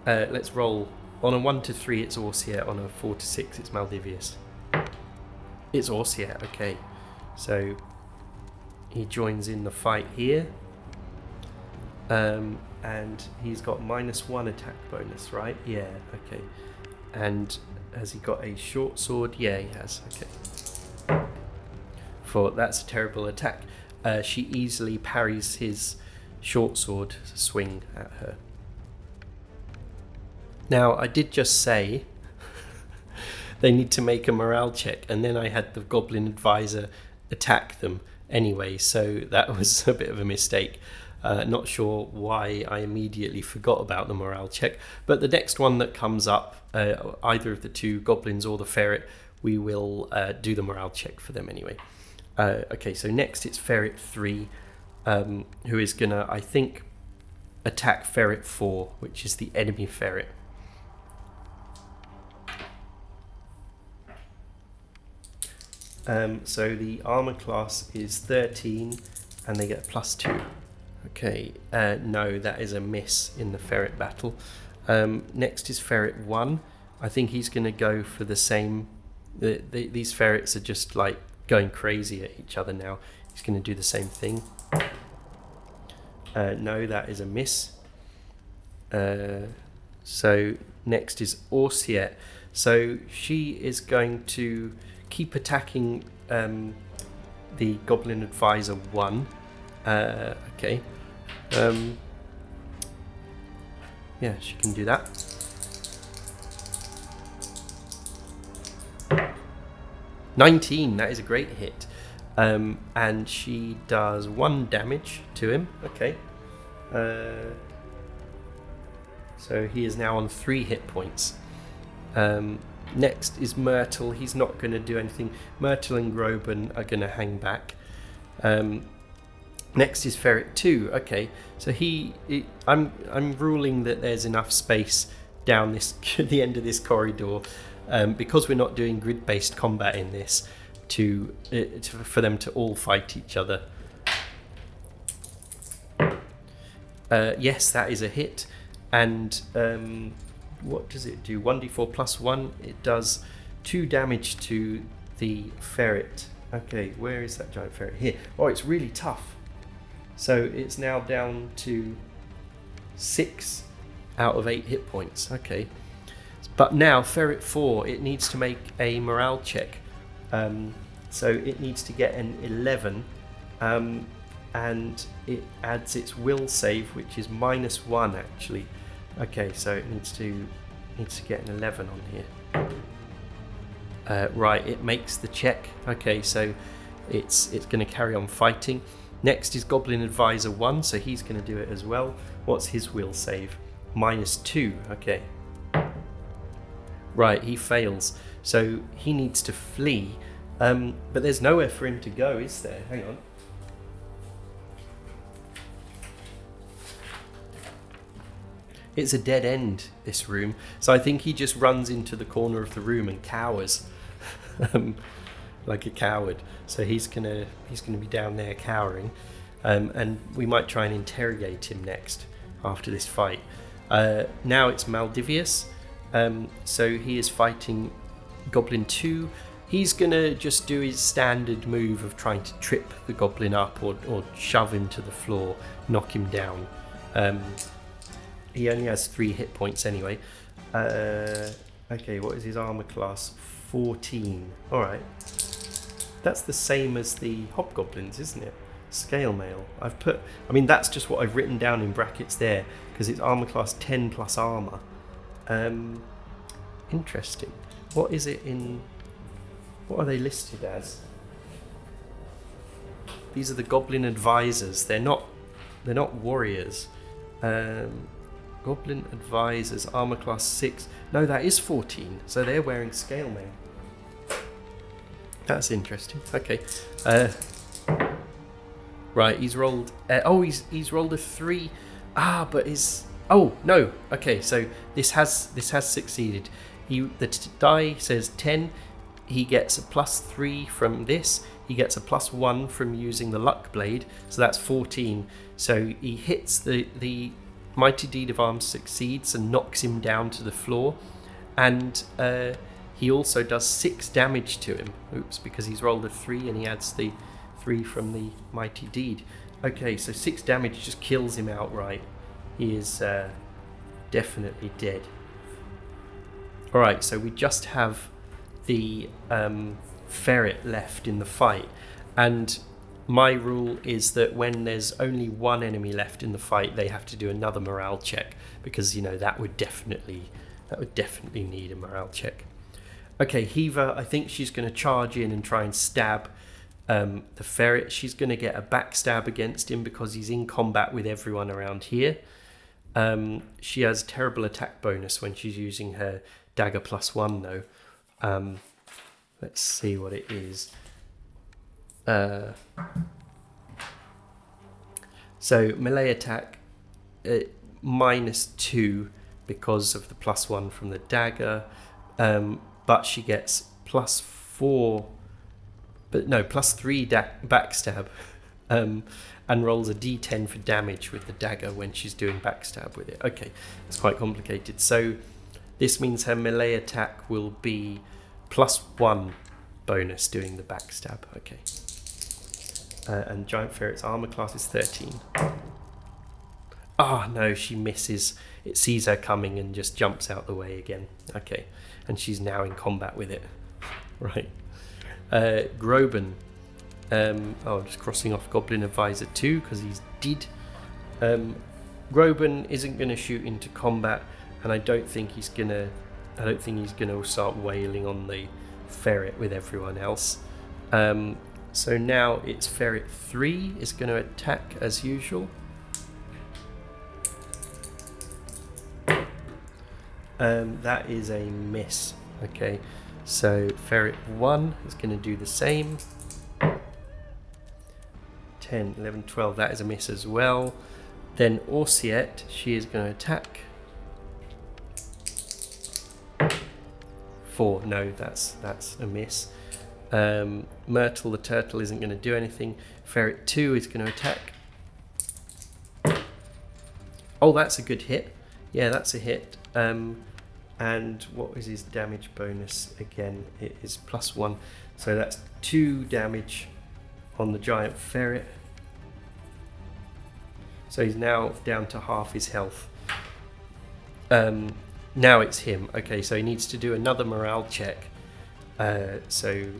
S1: let's roll. On a 1 to 3 it's Orsiet, on a 4 to 6 it's Maldivius. It's Orsiet, okay. So he joins in the fight here. And he's got -1 attack bonus, right? Yeah, okay. And has he got a short sword? Yeah, he has. Okay. That's a terrible attack. She easily parries his short sword swing at her. Now, I did just say they need to make a morale check, and then I had the Goblin Advisor attack them anyway, so that was a bit of a mistake. Not sure why I immediately forgot about the morale check, but the next one that comes up, either of the two goblins or the ferret, we will do the morale check for them anyway. Okay, so next it's Ferret 3, who is gonna, I think, attack Ferret 4, which is the enemy ferret. So the armor class is 13, and they get +2. Okay, no, that is a miss in the ferret battle. Next is Ferret 1. I think he's going to go for the same. These ferrets are just like going crazy at each other now. He's going to do the same thing. No, that is a miss. So next is Orsiet. So she is going to keep attacking the Goblin Advisor 1. Okay. Yeah, she can do that. $19, that is a great hit. And she does 1 damage to him. Okay. So he is now on 3 hit points. Next is Myrtle. He's not going to do anything. Myrtle and Groban are going to hang back. Next is Ferret 2. Okay, so I'm ruling that there's enough space down the end of this corridor, because we're not doing grid-based combat in this, for them to all fight each other. Yes, that is a hit. And what does it do? 1d4 plus 1. It does 2 damage to the ferret. Okay, where is that giant ferret? Here. Oh, it's really tough. So it's now down to 6 out of 8 hit points. Okay. But now, Ferret 4, it needs to make a morale check. So it needs to get an 11. And it adds its will save, which is -1 actually. Okay, so it needs to get an 11 on here. Right, it makes the check. Okay, so it's going to carry on fighting. Next is Goblin Advisor 1, so he's going to do it as well. What's his will save? -2. Okay. Right, he fails. So he needs to flee. But there's nowhere for him to go, is there? Hang on. It's a dead end, this room. So I think he just runs into the corner of the room and cowers. Like a coward. So he's gonna be down there cowering. And we might try and interrogate him next after this fight. Now it's Maldivius. So he is fighting Goblin 2. He's gonna just do his standard move of trying to trip the goblin up or shove him to the floor, knock him down. He only has 3 hit points anyway. Okay, what is his armor class? 14. Alright. That's the same as the hobgoblins, isn't it? Scale mail. That's just what I've written down in brackets there, because it's armor class 10 plus armor. Interesting. What is it in... What are they listed as? These are the Goblin Advisors. They're not warriors. Goblin Advisors, armor class 6. No, that is 14. So they're wearing scale mail. That's interesting. Okay. Right, he's rolled... he's rolled a 3. But his... Oh, no. Okay, so this has succeeded. The die says 10. He gets a +3 from this. He gets a +1 from using the luck blade. So that's 14. So he hits the Mighty Deed of Arms succeeds and knocks him down to the floor. And he also does 6 damage to him. Oops, because he's rolled a 3 and he adds the 3 from the Mighty Deed. Okay, so 6 damage just kills him outright. He is definitely dead. Alright, so we just have the ferret left in the fight. And my rule is that when there's only one enemy left in the fight, they have to do another morale check. Because, you know, that would definitely need a morale check. Okay, Hiva, I think she's going to charge in and try and stab the ferret. She's going to get a backstab against him because he's in combat with everyone around here. She has terrible attack bonus when she's using her dagger +1 though. Let's see what it is. So melee attack -2 because of the +1 from the dagger, but she gets +4, but no, +3 backstab, and rolls a d10 for damage with the dagger when she's doing backstab with it. Okay, it's quite complicated. So this means her melee attack will be +1 bonus doing the backstab. Okay. And Giant Ferret's armor class is 13. Oh no, she misses. It sees her coming and just jumps out the way again. Okay, and she's now in combat with it. Right. Groban. Just crossing off Goblin Advisor 2 because he's dead. Groban isn't going to shoot into combat, and I don't think he's gonna start wailing on the ferret with everyone else. So now it's Ferret 3 is going to attack as usual. That is a miss. Okay, so Ferret 1 is going to do the same. 10, 11, 12, that is a miss as well. Then Orsiet, she is going to attack. 4, no, that's a miss. Myrtle the turtle isn't going to do anything. Ferret 2 is going to attack. Oh, that's a good hit. Yeah, that's a hit. And what is his damage bonus again? It is +1. So that's 2 damage on the giant ferret. So he's now down to half his health. Now it's him. Okay, so he needs to do another morale check. So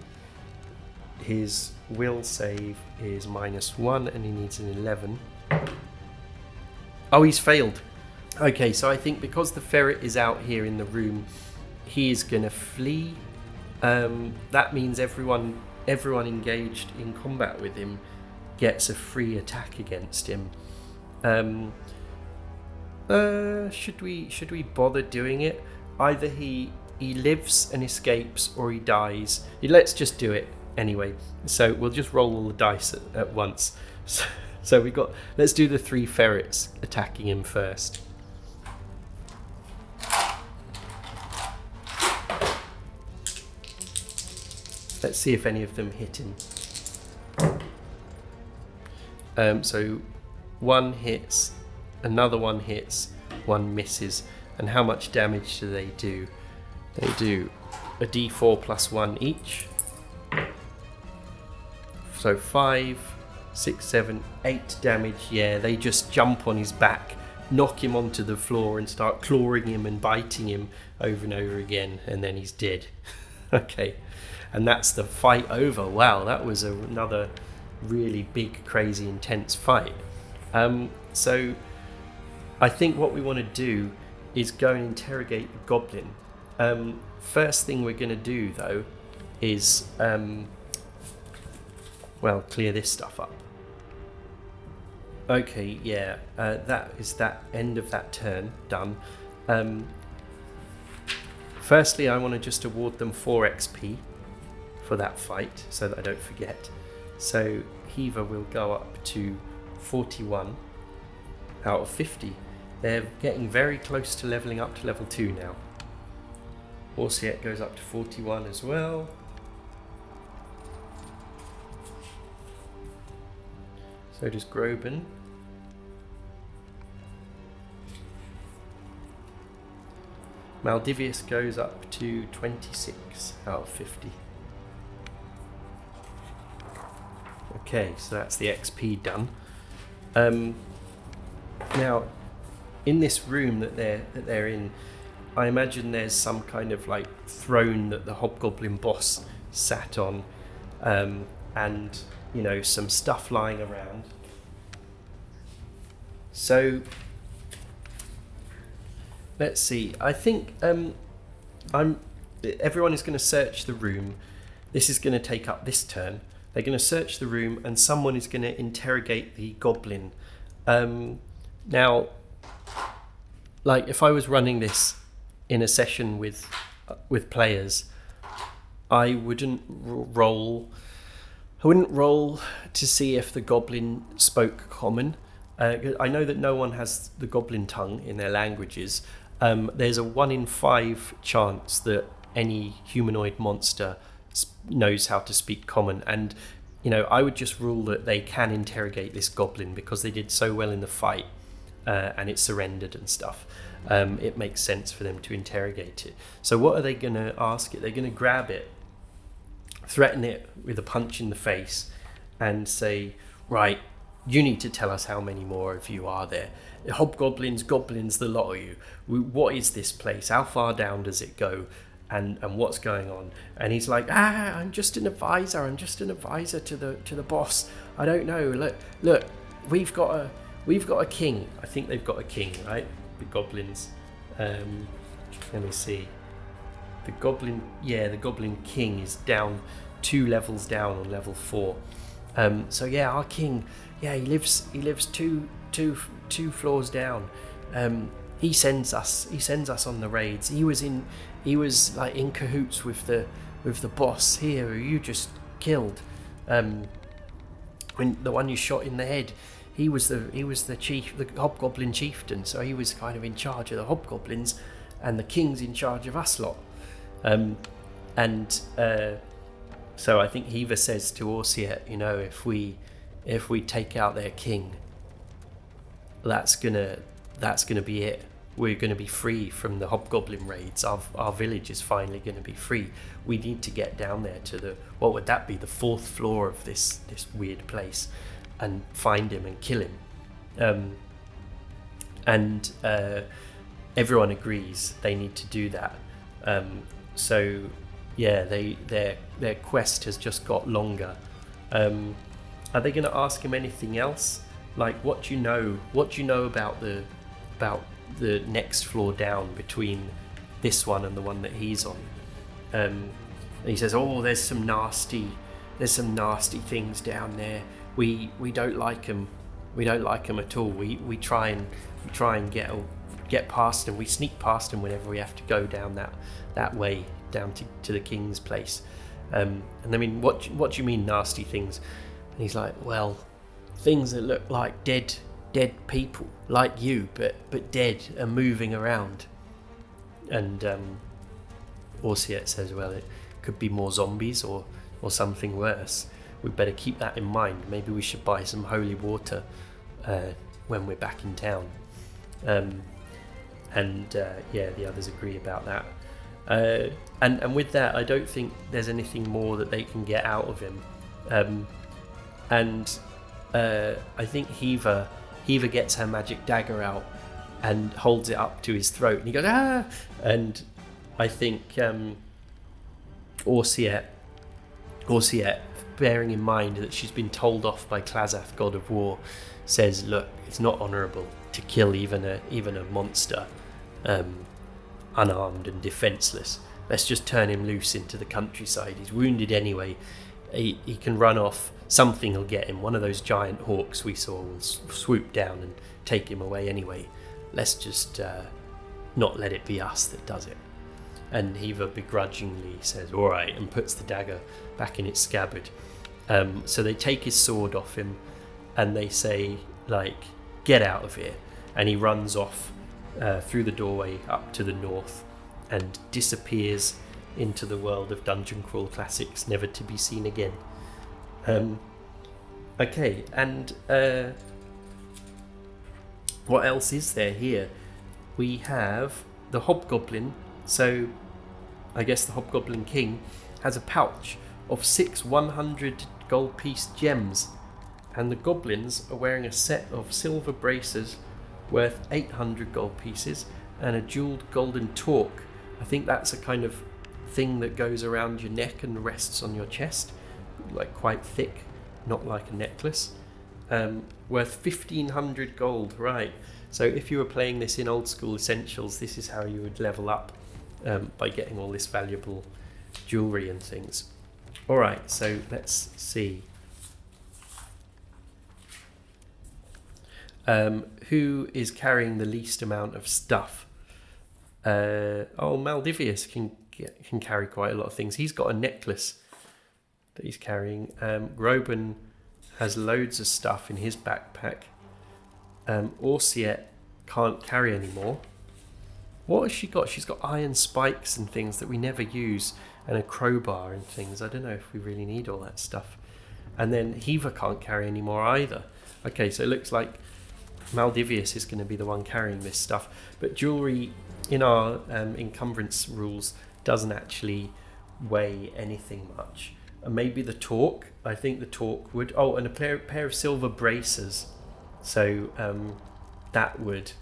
S1: his will save is -1 and he needs an 11. Oh, he's failed. Okay, so I think because the ferret is out here in the room, he is going to flee. That means everyone engaged in combat with him gets a free attack against him. Should we bother doing it? Either he lives and escapes or he dies. Let's just do it anyway. So we'll just roll all the dice at once. So let's do the 3 ferrets attacking him first. Let's see if any of them hit him. So 1 hits, another 1 hits, 1 misses. And how much damage do they do? They do a d4 +1 each. So 5, 6, 7, 8 damage. Yeah, they just jump on his back, knock him onto the floor and start clawing him and biting him over and over again, and then he's dead. Okay, and that's the fight over. Wow, that was another really big, crazy, intense fight. So I think what we want to do is go and interrogate the goblin. First thing we're going to do though is clear this stuff up. Okay, yeah, that is that end of that turn done. Firstly, I want to just award them 4 XP for that fight so that I don't forget. So Hiva will go up to 41 out of 50. They're getting very close to leveling up to level 2 now. Orsiet goes up to 41 as well. So does Groban. Maldivius goes up to 26 out of 50. Okay, so that's the XP done. Now, in this room that they're in, I imagine there's some kind of like throne that the hobgoblin boss sat on, and some stuff lying around. So let's see. I think everyone is going to search the room. This is going to take up this turn. They're going to search the room, and someone is going to interrogate the goblin. Now, like if I was running this in a session with players, I wouldn't roll to see if the goblin spoke common. I know that no one has the goblin tongue in their languages. There's a 1 in 5 chance that any humanoid monster knows how to speak common, and I would just rule that they can interrogate this goblin because they did so well in the fight, and it surrendered and stuff. It makes sense for them to interrogate it. So what are they going to ask it? They're going to grab it, threaten it with a punch in the face, and say, right, you need to tell us how many more of you are there. Hobgoblins, goblins, the lot of you. What is this place? How far down does it go? And what's going on? And he's like, I'm just an advisor. I'm just an advisor to the boss. I don't know. Look, we've got a king. I think they've got a king, right? The goblins. Let me see. The goblin king is down 2 levels down on level 4. So yeah, our king. Yeah, he lives two floors down. He sends us on the raids. He was like in cahoots with the boss here who you just killed. When the one you shot in the head, he was the chief, the hobgoblin chieftain. So he was kind of in charge of the hobgoblins, and the king's in charge of us lot. So I think Heva says to Orsiet, if we take out their king, that's gonna be it. We're gonna be free from the hobgoblin raids. Our village is finally gonna be free. We need to get down there to what would that be, the 4th floor of this weird place, and find him and kill him. Everyone agrees they need to do that. So yeah, their quest has just got longer. Are they going to ask him anything else? Like, what do you know about the next floor down between this one and the one that he's on? And he says, there's some nasty things down there. We don't like them. We don't like them at all. We try and get past them. We sneak past them whenever we have to go down that way down to the king's place. And I mean, what do you mean nasty things? And he's like, well, things that look like dead people, like you, but dead and moving around. And Orsiet says, well, it could be more zombies or something worse. We'd better keep that in mind. Maybe we should buy some holy water when we're back in town. The others agree about that. And with that, I don't think there's anything more that they can get out of him. I think Heva gets her magic dagger out and holds it up to his throat, and he goes, ah! And I think Orsiet, bearing in mind that she's been told off by Klazath, god of war, says, look, it's not honourable to kill even a monster unarmed and defenceless. Let's just turn him loose into the countryside. He's wounded anyway. He can run off. Something will get him. One of those giant hawks we saw will swoop down and take him away anyway. Let's just not let it be us that does it. And Heva begrudgingly says, all right, and puts the dagger back in its scabbard. So they take his sword off him and they say, like, get out of here. And he runs off through the doorway up to the north and disappears into the world of Dungeon Crawl Classics, never to be seen again. Okay, and what else is there here? We have the Hobgoblin. So I guess the Hobgoblin King has a pouch of 6 100 gold piece gems. And the goblins are wearing a set of silver braces worth 800 gold pieces and a jeweled golden torque. I think that's a kind of thing that goes around your neck and rests on your chest, like quite thick, not like a necklace. Worth 1500 gold, right. So if you were playing this in Old School Essentials, this is how you would level up, by getting all this valuable jewelry and things. Alright, so let's see. Who is carrying the least amount of stuff? Maldivius can carry quite a lot of things. He's got a necklace that he's carrying. Groban has loads of stuff in his backpack. Orsiet can't carry anymore. What has she got? She's got iron spikes and things that we never use, and a crowbar and things. I don't know if we really need all that stuff. And then Heaver can't carry anymore either. Okay, so it looks like Maldivius is going to be the one carrying this stuff. But jewelry in our encumbrance rules doesn't actually weigh anything much. And maybe the torque. I think the torque would. Oh, and a pair of silver braces. So that would.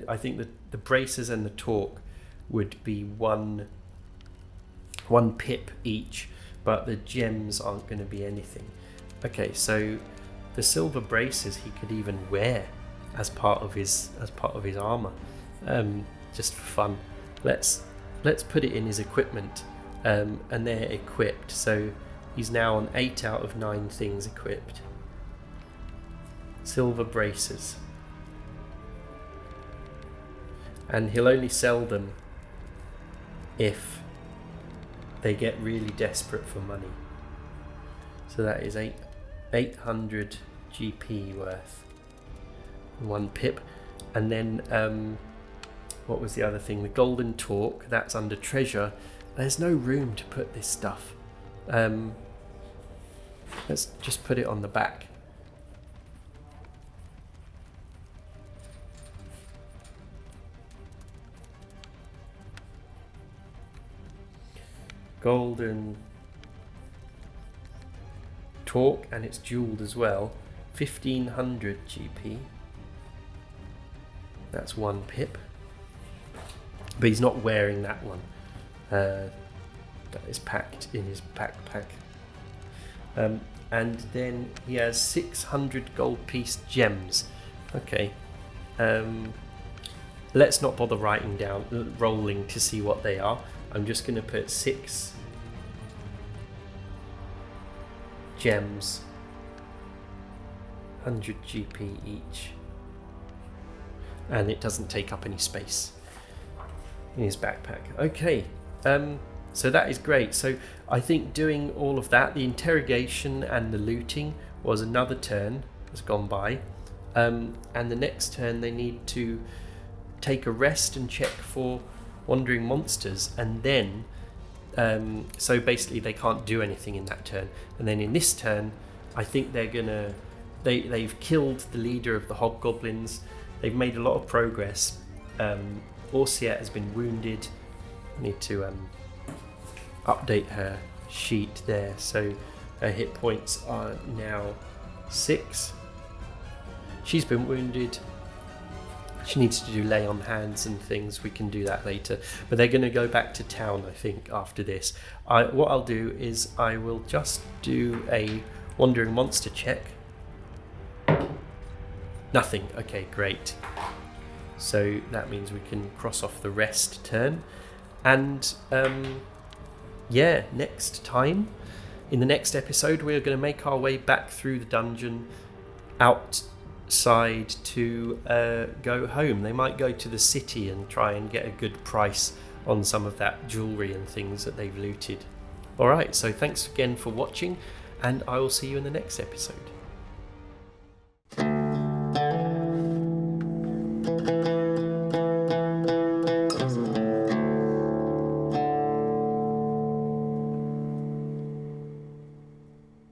S1: I think the braces and the torque would be one pip each, but the gems aren't going to be anything. Okay, so the silver braces he could even wear as part of his armor, just for fun. Let's put it in his equipment, and they're equipped. So he's now on 8 out of 9 things equipped. Silver braces, and he'll only sell them if they get really desperate for money. So that is 800 GP worth, 1 pip. And then what was the other thing? The golden torque, that's under treasure. There's no room to put this stuff. Let's just put it on the back. Golden torque, and it's jeweled as well. 1500 GP. That's 1 pip. But he's not wearing that one. That is packed in his backpack. And then he has 600 gold piece gems. Okay. Let's not bother rolling to see what they are. I'm just going to put 6 gems, 100 GP each, and it doesn't take up any space in his backpack. Okay, so that is great. So I think doing all of that, the interrogation and the looting, was another turn has gone by, and the next turn they need to take a rest and check for wandering monsters, and then so basically they can't do anything in that turn. And then in this turn, I think they've killed the leader of the hobgoblins. They've made a lot of progress. Orsiet has been wounded. I need to update her sheet there. So her hit points are now 6. She's been wounded. She needs to do lay on hands and things. We can do that later. But they're going to go back to town, I think, after this. What I'll do is I will just do a wandering monster check. Nothing. Okay, great. So that means we can cross off the rest turn. And yeah, next time, in the next episode, we're going to make our way back through the dungeon outside to go home. They might go to the city and try and get a good price on some of that jewelry and things that they've looted. Alright, so thanks again for watching, and I will see you in the next episode.